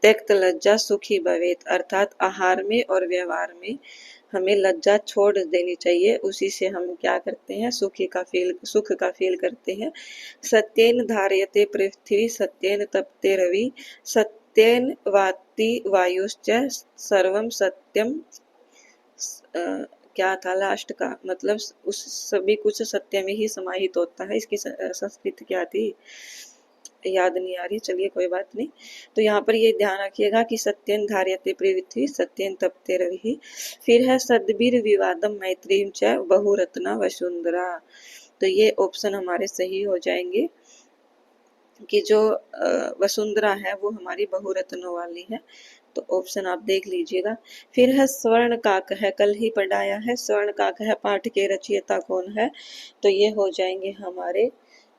त्यक्त लज्जा सुखी भवेत, अर्थात आहार में और व्यवहार में हमें लज्जा छोड़ देनी चाहिए, उसी से हम क्या करते हैं, सुख का फील करते हैं। सत्येन धार्यते पृथ्वी सत्येन तपते रवि सत्येन वाति वायुश्च सर्वम सत्यम, क्या था लास्ट का मतलब, उस सभी कुछ सत्य में ही समाहित होता है। इसकी संस्कृत क्या थी, याद नहीं आ रही, चलिए कोई बात नहीं। तो यहाँ पर ये ध्यान रखिएगा कि सत्येन धार्यते पृथ्वी सत्येन तपते रवि। फिर है सद्भिर विवादम मैत्रीम च बहुरत्ना वसुंधरा। तो ये ऑप्शन हमारे सही हो जाएंगे कि जो वसुंधरा है वो हमारी बहुरत्नों वाली है। तो ऑप्शन आप देख लीजिएगा। फिर है स्वर्ण काक है, कल ही पढ़ाया है, स्वर्ण काक है पाठ के रचयिता कौन है, तो ये हो जाएंगे हमारे,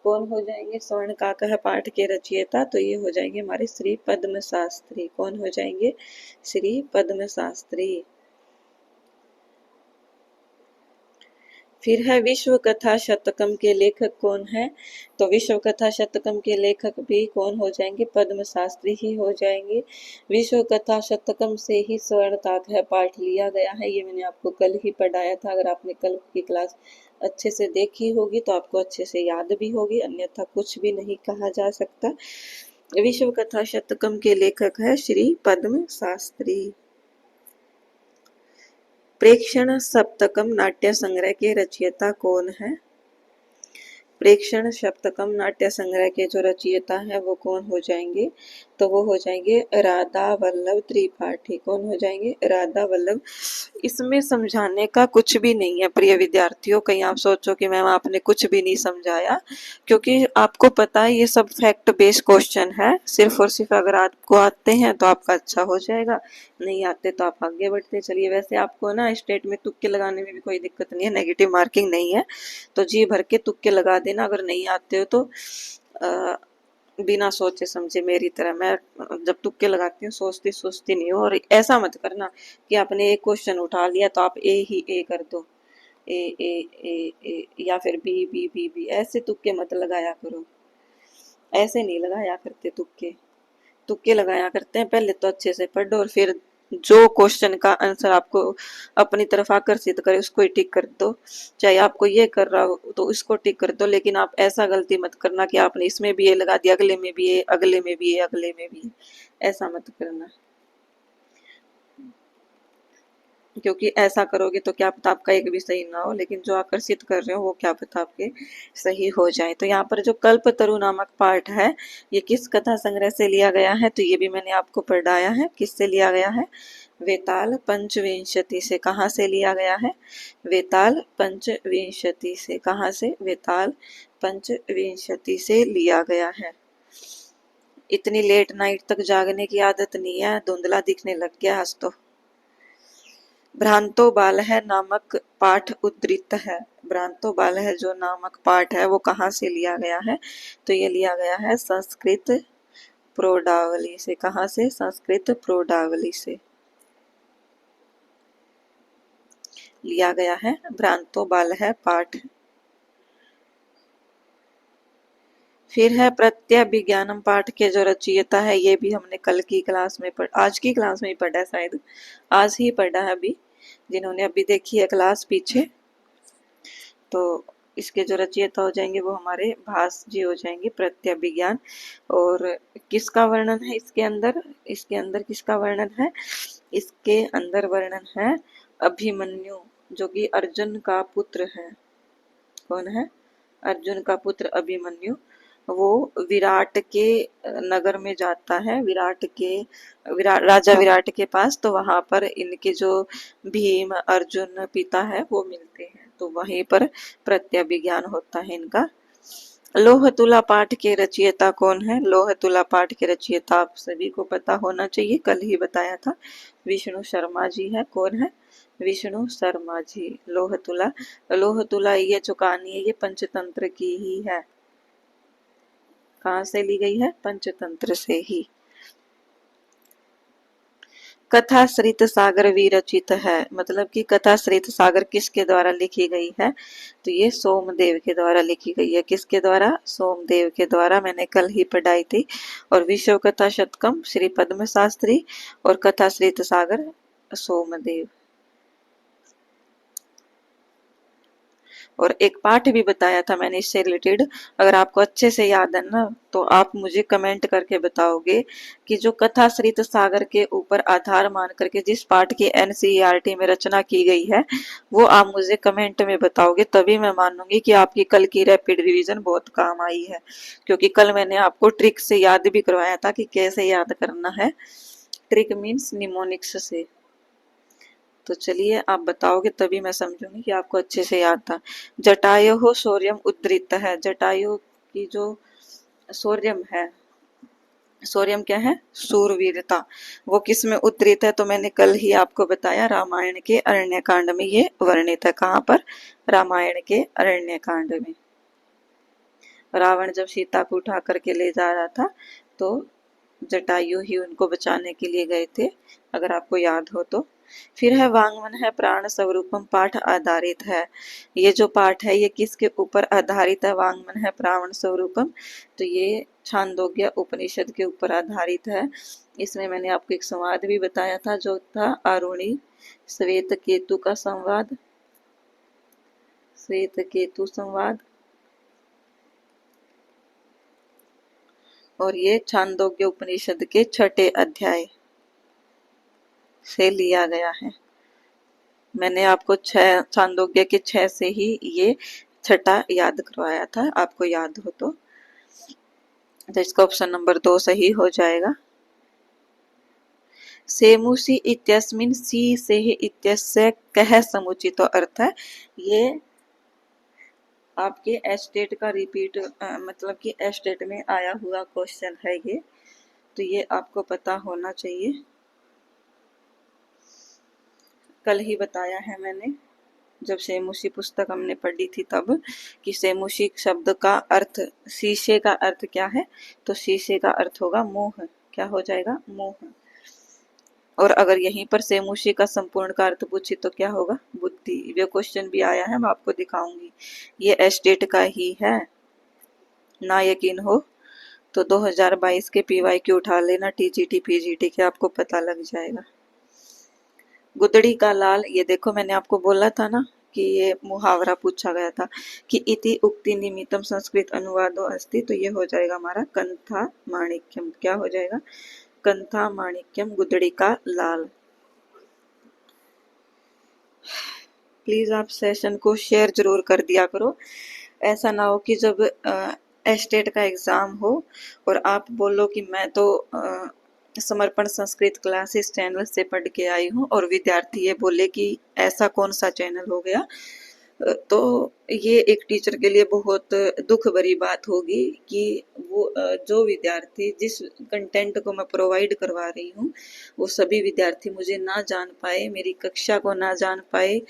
कौन हो जाएंगे, स्वर्ण काक है पाठ के रचयिता, तो ये हो जाएंगे हमारे श्री पद्म शास्त्री। कौन हो जाएंगे, श्री पद्म शास्त्री। फिर है विश्व कथा शतकम के लेखक कौन है, तो विश्व कथा शतकम के लेखक भी कौन हो जाएंगे, पद्म शास्त्री ही हो जाएंगे। विश्व कथा शतकम से ही स्वर्ण काक है पाठ लिया गया है, ये मैंने आपको कल ही पढ़ाया था। अगर आपने कल की क्लास अच्छे से देखी होगी तो आपको अच्छे से याद भी होगी, अन्यथा कुछ भी नहीं कहा जा सकता। विश्व कथा शतकम के लेखक है श्री पद्म शास्त्री। प्रेक्षण सप्तकम नाट्य संग्रह के रचयिता कौन है, प्रेक्षण सप्तकम नाट्य संग्रह के जो रचयिता है वो कौन हो जाएंगे, तो वो हो जाएंगे राधा वल्लभ त्रिपाठी। कौन हो जाएंगे, राधा वल्लभ। इसमें समझाने का कुछ भी नहीं है प्रिय विद्यार्थियों, कहीं आप सोचो कि मैम आपने कुछ भी नहीं समझाया, क्योंकि आपको पता है ये सब फैक्ट बेस्ड क्वेश्चन है। सिर्फ और सिर्फ अगर आपको आते हैं तो आपका अच्छा हो जाएगा, नहीं आते तो आप आगे बढ़ते चलिए। वैसे आपको ना स्टेट में तुक्के लगाने में भी कोई दिक्कत नहीं है, नेगेटिव मार्किंग नहीं है, तो जी भर के तुक्के लगा देना। अगर नहीं आते हो तो बिना सोचे समझे मेरी तरह, मैं जब तुक्के लगाती हूँ सोचती सोचती नहीं हूँ। और ऐसा मत करना कि आपने एक क्वेश्चन उठा लिया तो आप ए कर दो, ए या फिर बी, ऐसे तुक्के मत लगाया करो, ऐसे नहीं लगाया करते तुक्के। तुक्के लगाया करते हैं, पहले तो अच्छे से पढ़ो और फिर जो क्वेश्चन का आंसर आपको अपनी तरफ आकर्षित करे उसको ही टिक कर दो। चाहे आपको ये कर रहा हो तो इसको टिक कर दो, लेकिन आप ऐसा गलती मत करना कि आपने इसमें भी ये लगा दिया, अगले में भी ये, अगले में भी ये, अगले में भी, ऐसा मत करना। क्योंकि ऐसा करोगे तो क्या पता आपका एक भी सही ना हो, लेकिन जो आकर्षित कर रहे हो वो क्या पता आपके सही हो जाए। तो यहाँ पर जो कल्पतरु नामक पाठ है ये किस कथा संग्रह से लिया गया है, तो ये भी मैंने आपको पढ़ाया है, किससे लिया गया है, वेताल पंचविंशति से। कहाँ से लिया गया है, वेताल पंचविंशति से। कहाँ से, वेताल पंचविंशति से लिया गया है। इतनी लेट नाइट तक जागने की आदत नहीं है, धुंधला दिखने लग गया आज तो। भ्रांतो बाल है नामक पाठ उद्धृत है। भ्रांतो बाल है जो नामक पाठ है वो कहाँ से लिया गया है? तो ये लिया गया है संस्कृत प्रौढ़ावली से। कहाँ से? संस्कृत प्रौढ़ावली से लिया गया है भ्रांतो बाल है पाठ। फिर है प्रत्यभिज्ञानम पाठ के जो रचयिता है, ये भी हमने कल की क्लास में आज की क्लास में ही पढ़ा है, शायद आज ही पढ़ा है। अभी जिन्होंने अभी देखी है क्लास पीछे, तो इसके जो रचयिता हो जाएंगे वो हमारे भास जी हो जाएंगे, प्रत्यभिज्ञान। और किसका वर्णन है इसके अंदर? इसके अंदर किसका वर्णन है? इसके अंदर वर्णन है अभिमन्यु, जो कि अर्जुन का पुत्र है। कौन है? अर्जुन का पुत्र अभिमन्यु। वो विराट के नगर में जाता है, राजा विराट के पास। तो वहां पर इनके जो भीम अर्जुन पिता है वो मिलते हैं, तो वहीं पर प्रत्यभिज्ञान होता है इनका। लोह तुला पाठ के रचयिता कौन है? लोह तुला पाठ के रचयिता आप सभी को पता होना चाहिए, कल ही बताया था, विष्णु शर्मा जी है। कौन है? विष्णु शर्मा जी। लोह तुला ये जो कहानी है ये पंचतंत्र की ही है। कहाँ से ली गई है? पंचतंत्र से ही। कथा सरित सागर विरचित है, मतलब कि कथा सरित सागर किसके द्वारा लिखी गई है? तो ये सोमदेव के द्वारा लिखी गई है। किसके द्वारा? सोमदेव के द्वारा। मैंने कल ही पढ़ाई थी। और विश्व कथा शतकम श्री पद्म शास्त्री और कथा सरित सागर सोमदेव। और एक पाठ भी बताया था मैंने इससे रिलेटेड, अगर आपको अच्छे से याद है ना तो आप मुझे कमेंट करके बताओगे कि जो कथा सरित सागर के ऊपर आधार मान करके जिस पाठ की एनसीईआरटी में रचना की गई है वो आप मुझे कमेंट में बताओगे, तभी मैं मानूंगी कि आपकी कल की रैपिड रिवीजन बहुत काम आई है। क्योंकि कल मैंने आपको ट्रिक से याद भी करवाया था कि कैसे याद करना है। ट्रिक मीन्स निमोनिक्स से। तो चलिए आप बताओगे तभी मैं समझूंगी कि आपको अच्छे से याद था। जटायु हो शौर्यम उद्धृत है। जटायु की जो शौर्यम है, शौर्यम क्या है? शूरवीरता। वो किस में उद्धृत है? तो मैंने कल ही आपको बताया, रामायण के अरण्य कांड में ये वर्णित है। कहाँ पर? रामायण के अरण्य कांड में। रावण जब सीता को उठा करके ले जा रहा था तो जटायु ही उनको बचाने के लिए गए थे, अगर आपको याद हो तो। फिर है वांगमन है प्राण स्वरूपम पाठ आधारित है। ये जो पाठ है ये किसके ऊपर आधारित है? वांगमन है प्राण स्वरूपम, तो ये छांदोग्य उपनिषद के ऊपर आधारित है। इसमें मैंने आपको एक संवाद भी बताया था जो था आरुणी श्वेत केतु का संवाद, श्वेत केतु संवाद। और ये छांदोग्य उपनिषद के 6ठे अध्याय से लिया गया है। मैंने आपको 6 छांदोग्य के 6 से ही ये 6ठा याद करवाया था, आपको याद हो तो इसका ऑप्शन नंबर 2 सही हो जाएगा। सेमुषि इत्यस्मिन् सी से इत्यस्य कह समुचित अर्थ है। ये आपके एस्टेट का रिपीट मतलब कि एस्टेट में आया हुआ क्वेश्चन है ये, तो ये आपको पता होना चाहिए। कल ही बताया है मैंने जब सेमुषि पुस्तक हमने पढ़ी थी तब, कि सेमुषि शब्द का अर्थ, शीशे का अर्थ क्या है? तो शीशे का अर्थ होगा मोह। क्या हो जाएगा? मोह। और अगर यहीं पर सेमुषि का संपूर्ण का अर्थ पूछे तो क्या होगा? बुद्धि। ये क्वेश्चन भी आया है, मैं आपको दिखाऊंगी। ये एस्टेट का ही है, ना यकीन हो तो 2022 के PYQ उठा लेना, TGT PGT के, आपको पता लग जाएगा। गुदड़ी का लाल, ये देखो मैंने आपको बोला था ना कि ये मुहावरा पूछा गया था कि इति उक्ति निमित्तम संस्कृत अनुवादो अस्ति, तो ये हो जाएगा हमारा कंथा माणिक्यम। क्या हो जाएगा? कंथा माणिक्यम, गुदड़ी का लाल। प्लीज आप सेशन को शेयर जरूर कर दिया करो, ऐसा ना हो कि जब एस्टेट का एग्जाम हो और आप बोलो कि मैं तो समर्पण संस्कृत क्लासेस चैनल से पढ़ के आई हूँ, और विद्यार्थी ये बोले कि ऐसा कौन सा चैनल हो गया तो ये एक टीचर के लिए बहुत दुख भरी बात होगी कि वो जो विद्यार्थी जिस कंटेंट को मैं प्रोवाइड करवा रही हूँ वो सभी विद्यार्थी मुझे ना जान पाए, मेरी कक्षा को ना जान पाए,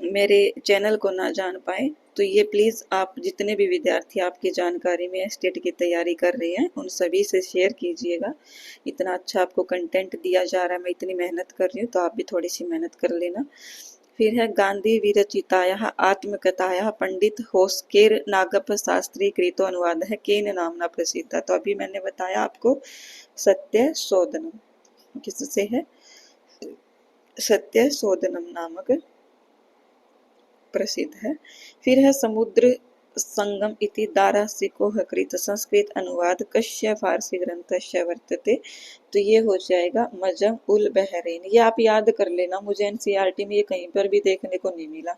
मेरे चैनल को ना जान पाए। तो ये प्लीज़ आप जितने भी विद्यार्थी आपकी जानकारी में स्टेट की तैयारी कर रहे हैं उन सभी से शेयर कीजिएगा। इतना अच्छा आपको कंटेंट दिया जा रहा है, मैं इतनी मेहनत कर रही हूँ तो आप भी थोड़ी सी मेहनत कर लेना। फिर है गांधी विरचितायाः आत्मकथायाः पंडित होस्केर नागप्प शास्त्री कृतो अनुवाद है केन नामना प्रसिद्ध। तो अभी मैंने बताया आपको सत्य शोधनम किससे है, सत्य शोधनम नामक प्रसिद्ध है। फिर है समुद्र संगम इति दारासिकोह कृत संस्कृत अनुवाद कस्य फारसी ग्रंथस्य वर्तते। तो ये हो जाएगा मजम उल बहरैन। ये आप याद कर लेना, मुझे एनसीईआरटी में ये कहीं पर भी देखने को नहीं मिला,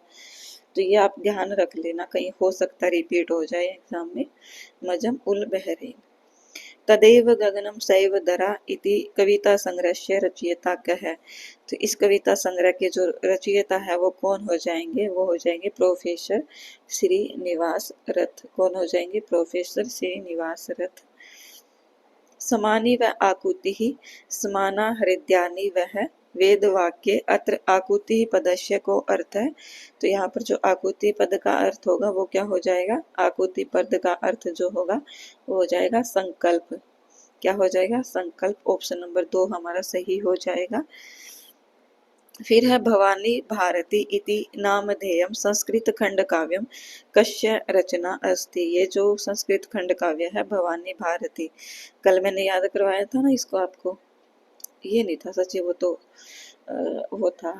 तो ये आप ध्यान रख लेना, कहीं हो सकता रिपीट हो जाए एग्जाम में। मजम उल बहरैन। तदेव गगनम सैव दरा इति कविता संग्रह रचयिता कह है। तो इस कविता संग्रह के जो रचयिता है वो कौन हो जाएंगे, वो हो जाएंगे प्रोफेसर श्रीनिवास रथ। कौन हो जाएंगे, प्रोफेसर श्रीनिवास रथ। समानी व आकुति ही समाना हृदयानी वह वेद वाक्य अत्र आकुति पदस्य को अर्थ है। तो यहाँ पर जो आकुति पद का अर्थ होगा वो क्या हो जाएगा, आकुति पद का अर्थ जो होगा वो हो जाएगा संकल्प। क्या हो जाएगा, संकल्प। ऑप्शन नंबर 2 हमारा सही हो जाएगा। फिर है भवानी भारती इति नामधेयम संस्कृत खंड काव्यम कस्य रचना अस्ति। ये जो संस्कृत खंड काव्य है भवानी भारती, कल मैंने याद करवाया था ना इसको आपको, ये नहीं था सच्ची, वो तो वो था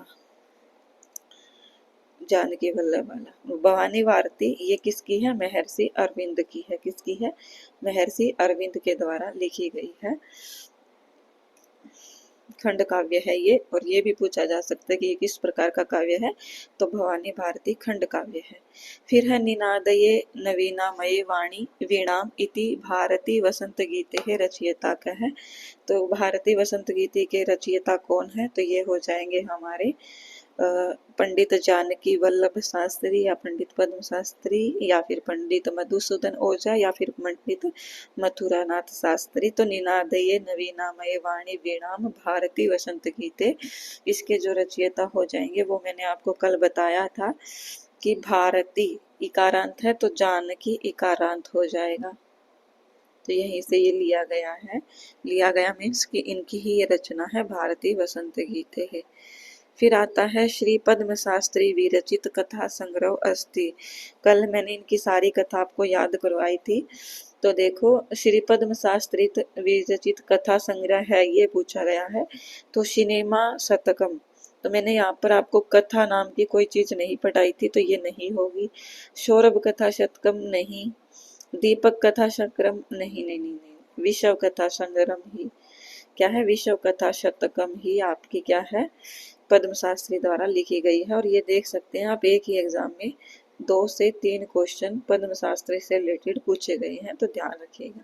जानकी वल्लभ वाला। भवानी भारती ये किसकी है, महर्षि अरविंद की है। किसकी है, महर्षि अरविंद के द्वारा लिखी गई है, खंड काव्य है ये। और ये भी पूछा जा सकता है कि ये किस प्रकार का काव्य है, तो भवानी भारती खंड काव्य है। फिर है निनादये नवीनामये वाणी वीणाम इति भारती वसंत गीते है रचयिता का है। तो भारती वसंत गीते के रचयिता कौन है, तो ये हो जाएंगे हमारे पंडित जानकी वल्लभ शास्त्री या पंडित पद्म शास्त्री या फिर पंडित मधुसूदन ओझा या फिर पंडित मथुरानाथ शास्त्री। तो निनादये नवीनामय वाणी वीणाम भारती वसंत गीते, इसके जो रचयिता हो जाएंगे वो मैंने आपको कल बताया था कि भारती इकारांत है तो जानकी इकारांत हो जाएगा। तो यहीं से ये लिया गया है, लिया गया मीन्स कि इनकी ही ये रचना है, भारती वसंत गीते है। फिर आता है श्री पद्म शास्त्री विरचित कथा संग्रह अस्ति। कल मैंने इनकी सारी कथा आपको याद करवाई थी। तो देखो श्री पद्म शास्त्री विरचित कथा संग्रह है, ये पूछा गया है। तो सिनेमा शतकम, तो मैंने यहाँ पर आपको कथा नाम की कोई चीज नहीं पढ़ाई थी तो ये नहीं होगी। सौरभ कथा शतकम नहीं, दीपक कथा संग्रम नहीं नहीं नहीं नहीं, विश्व कथा संग्रम ही क्या है, विश्व कथा शतकम ही आपकी क्या है, पद्म शास्त्री द्वारा लिखी गई है। और ये देख सकते हैं आप, एक ही एग्जाम में 2 से 3 क्वेश्चन पद्म शास्त्री से रिलेटेड पूछे गए हैं, तो ध्यान रखिएगा।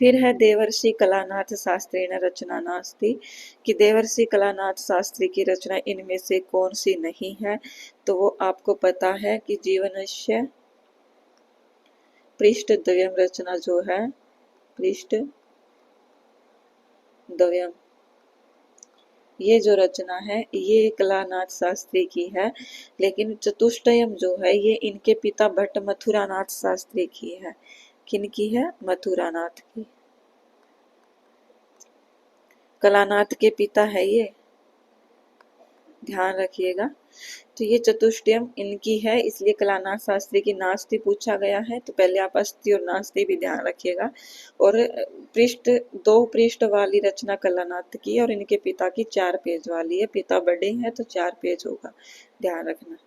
फिर है देवर्षि कलानाथ शास्त्री न रचना नास्ति, कि देवर्षि कलानाथ शास्त्री की रचना इनमें से कौन सी नहीं है, तो वो आपको पता है कि जीवनस्य पृष्ठ द्वयम रचना जो है, पृष्ठ द्वयम, ये जो रचना है ये कलानाथ शास्त्री की है। लेकिन चतुष्टयम जो है ये इनके पिता भट्ट मथुरानाथ शास्त्री की है। किनकी है, मथुरानाथ की। कलानाथ के पिता है ये, ध्यान रखिएगा। तो ये चतुष्टयम इनकी है, इसलिए कलानाथ शास्त्री की नास्ति पूछा गया है। तो पहले आप अस्ति और नास्ति भी ध्यान रखिएगा। और पृष्ठ 2 पृष्ठ वाली रचना कलानाथ की और इनके पिता की 4 पेज वाली है, पिता बड़े हैं तो 4 पेज होगा, ध्यान रखना।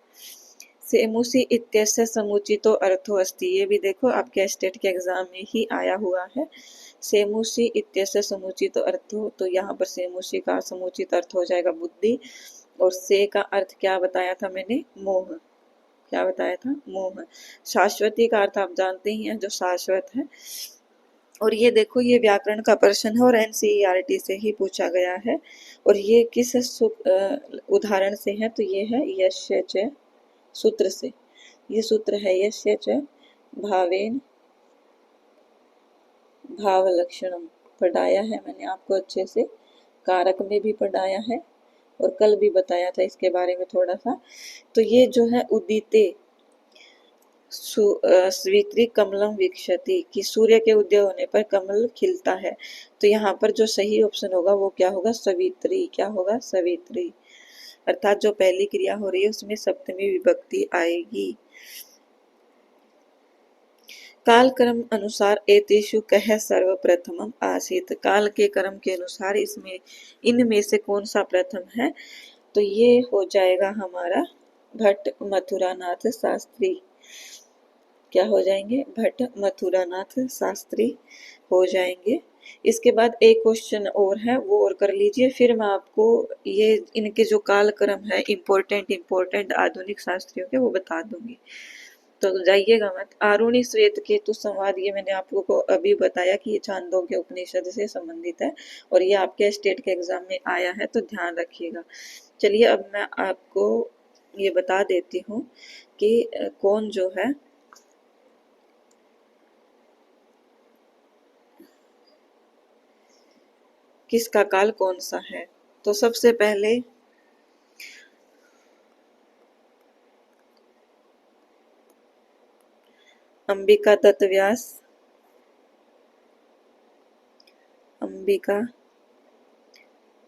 सेमुसी इत्यस्य समुचितो अर्थो अस्ति, ये भी देखो आपके स्टेट के एग्जाम में ही आया हुआ है। सेमुसी इत्यस्य समुचितो अर्थो, तो यहाँ पर सेमुसी का समुचित अर्थ हो जाएगा बुद्धि। और से का अर्थ क्या बताया था मैंने, मोह। क्या बताया था, मोह। शाश्वती का अर्थ आप जानते ही हैं, जो शाश्वत है। और ये देखो ये व्याकरण का प्रश्न है और एनसीईआरटी से ही पूछा गया है। और ये किस उदाहरण से है, तो ये है यश सूत्र से। ये सूत्र है यस्य च भावेन भाव लक्षणम। पढ़ाया है मैंने आपको अच्छे से, कारक में भी पढ़ाया है और कल भी बताया था इसके बारे में थोड़ा सा। तो ये जो है उदिते स्वीत्री कमलम विकसति, कि सूर्य के उदय होने पर कमल खिलता है। तो यहाँ पर जो सही ऑप्शन होगा वो क्या होगा, सवित्री। क्या होगा, सवित्री। अर्थात जो पहली क्रिया हो रही है उसमें सप्तमी विभक्ति आएगी। काल क्रम अनुसार एतेषु कह सर्वप्रथमम आसीत। काल के क्रम के अनुसार इसमें इनमें से कौन सा प्रथम है, तो ये हो जाएगा हमारा भट्ट मथुरानाथ शास्त्री। क्या हो जाएंगे, भट्ट मथुरानाथ शास्त्री हो जाएंगे। इसके बाद एक क्वेश्चन और है, वो और कर लीजिए, फिर मैं आपको ये इनके जो काल क्रम है इम्पोर्टेंट आधुनिक शास्त्रियों के वो बता दूंगी, तो जाइएगा मत। आरुणि श्वेत केतु संवाद, ये मैंने आपको अभी बताया कि ये छांदोग्य उपनिषद से संबंधित है और ये आपके स्टेट के एग्जाम में आया है, तो ध्यान रखिएगा। चलिए अब मैं आपको ये बता देती हूँ कि कौन जो है किसका काल कौन सा है। तो सबसे पहले अंबिका दत्त व्यास, अंबिका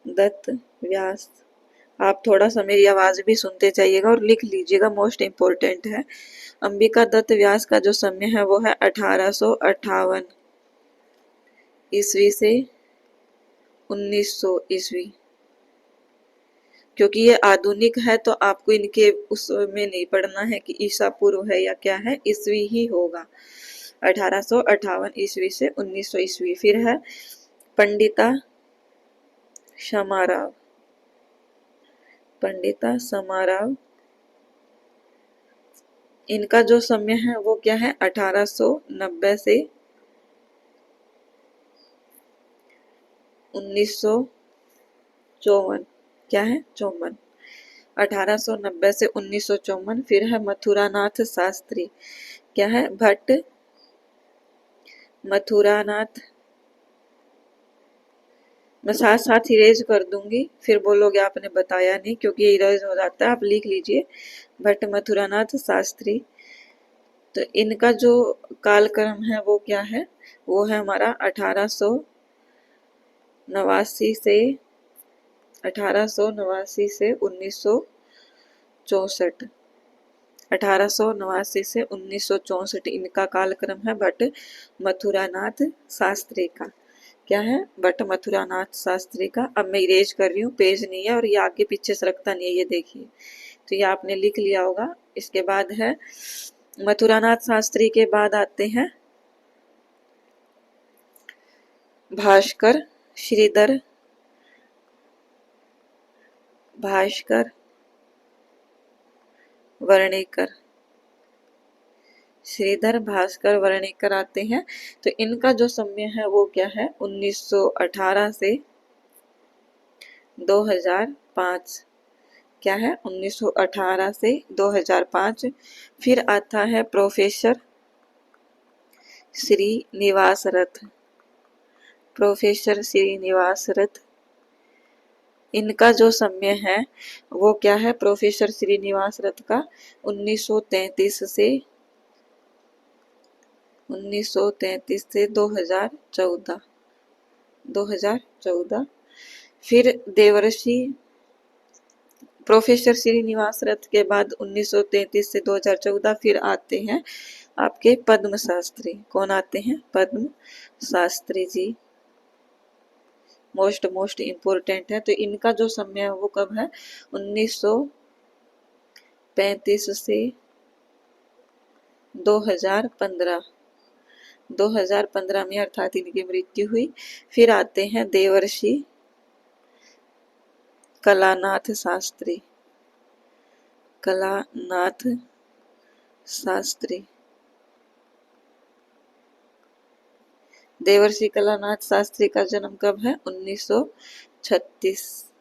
दत्त व्यास। आप थोड़ा सा मेरी आवाज भी सुनते जाइएगा और लिख लीजिएगा, मोस्ट इम्पोर्टेंट है। अंबिका दत्त व्यास का जो समय है वो है 1858 ईस्वी से 1900 ईस्वी। क्योंकि ये आधुनिक है तो आपको इनके उसमें नहीं पढ़ना है कि ईसा पूर्व है या क्या है, ईस्वी ही होगा। 1858 ईस्वी से 1900 ईस्वी। फिर है पंडिता क्षमाराव, पंडिता समाराव। इनका जो समय है वो क्या है, 1890 से 1954। क्या है, 54। 1890 से 1954। फिर है मथुरानाथ शास्त्री। क्या है, भट्ट मथुरानाथ। मैं साथ साथ इरेज कर दूंगी, फिर बोलोगे आपने बताया नहीं, क्योंकि ये इरेज हो जाता है। आप लिख लीजिए भट्ट मथुरानाथ शास्त्री। तो इनका जो कालक्रम है वो क्या है, वो है हमारा 1889 से 1964। 1889 से 1964 इनका कालक्रम है भट्ट मथुरानाथ शास्त्री का। क्या है, भट्ट मथुरानाथ शास्त्री का। अब मैं इरेज कर रही हूँ, पेज नहीं है और ये आगे पीछे सरकता नहीं है, ये देखिए। तो ये आपने लिख लिया होगा। इसके बाद है मथुरानाथ शास्त्री के बाद आते हैं भास्कर श्रीधर, भास्कर वर्णेकर, श्रीधर भास्कर वर्णेकर आते हैं। तो इनका जो समय है वो क्या है, 1918 से 2005। क्या है, 1918 से 2005। फिर आता है प्रोफेसर श्रीनिवास रथ, प्रोफेसर श्रीनिवास रथ। इनका जो समय है वो क्या है, प्रोफेसर श्रीनिवास रथ का 1933 से 2014। 2014। फिर देवर्षि, प्रोफेसर श्रीनिवास रथ के बाद 1933 से 2014 फिर आते हैं आपके पद्म शास्त्री। कौन आते हैं, पद्म शास्त्री जी। मोस्ट इम्पोर्टेंट है। तो इनका जो समय है वो कब है, 1935 से 2015। 2015 में अर्थात इनकी मृत्यु हुई। फिर आते हैं देवर्षि कलानाथ शास्त्री, कलानाथ शास्त्री। देवर्षि कलानाथ शास्त्री का जन्म कब है, 1936।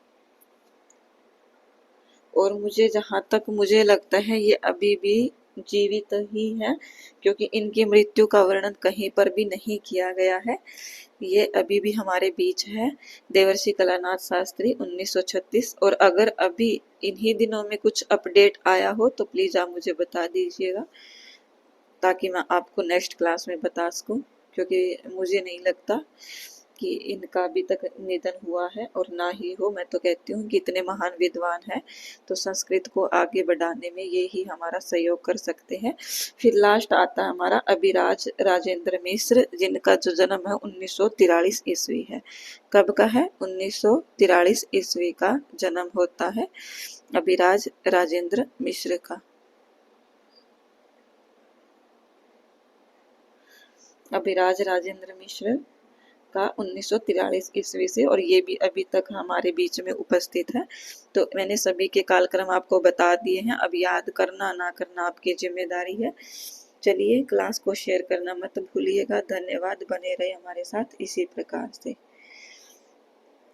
और मुझे जहां तक मुझे लगता है ये अभी भी जीवित ही हैं, क्योंकि इनकी मृत्यु का वर्णन कहीं पर भी नहीं किया गया है। ये अभी भी हमारे बीच है। देवर्षि कलानाथ शास्त्री 1936। और अगर अभी इन्हीं दिनों में कुछ अपडेट आया हो तो प्लीज़ आप मुझे बता दीजिएगा, ताकि मैं आपको नेक्स्ट क्लास में बता सकूं, क्योंकि मुझे नहीं लगता कि इनका अभी तक निधन हुआ है, और ना ही हो। मैं तो कहती हूँ कि इतने महान विद्वान हैं, तो संस्कृत को आगे बढ़ाने में ये ही हमारा सहयोग कर सकते हैं। फिर लास्ट आता है हमारा अभिराज राजेंद्र मिश्र, जिनका जो जन्म है 1943 ईस्वी है। कब का है? 1943 ईस्वी का जन्म होता है अभिराज राजेंद्र मिश्र का। अभिराज राजेंद्र मिश्र का 1943 ईस्वी से, और ये भी अभी तक हमारे बीच में उपस्थित है। तो मैंने सभी के कालक्रम आपको बता दिए हैं, अब याद करना ना करना आपकी जिम्मेदारी है। चलिए, क्लास को शेयर करना मत भूलिएगा। धन्यवाद, बने रहे हमारे साथ इसी प्रकार से।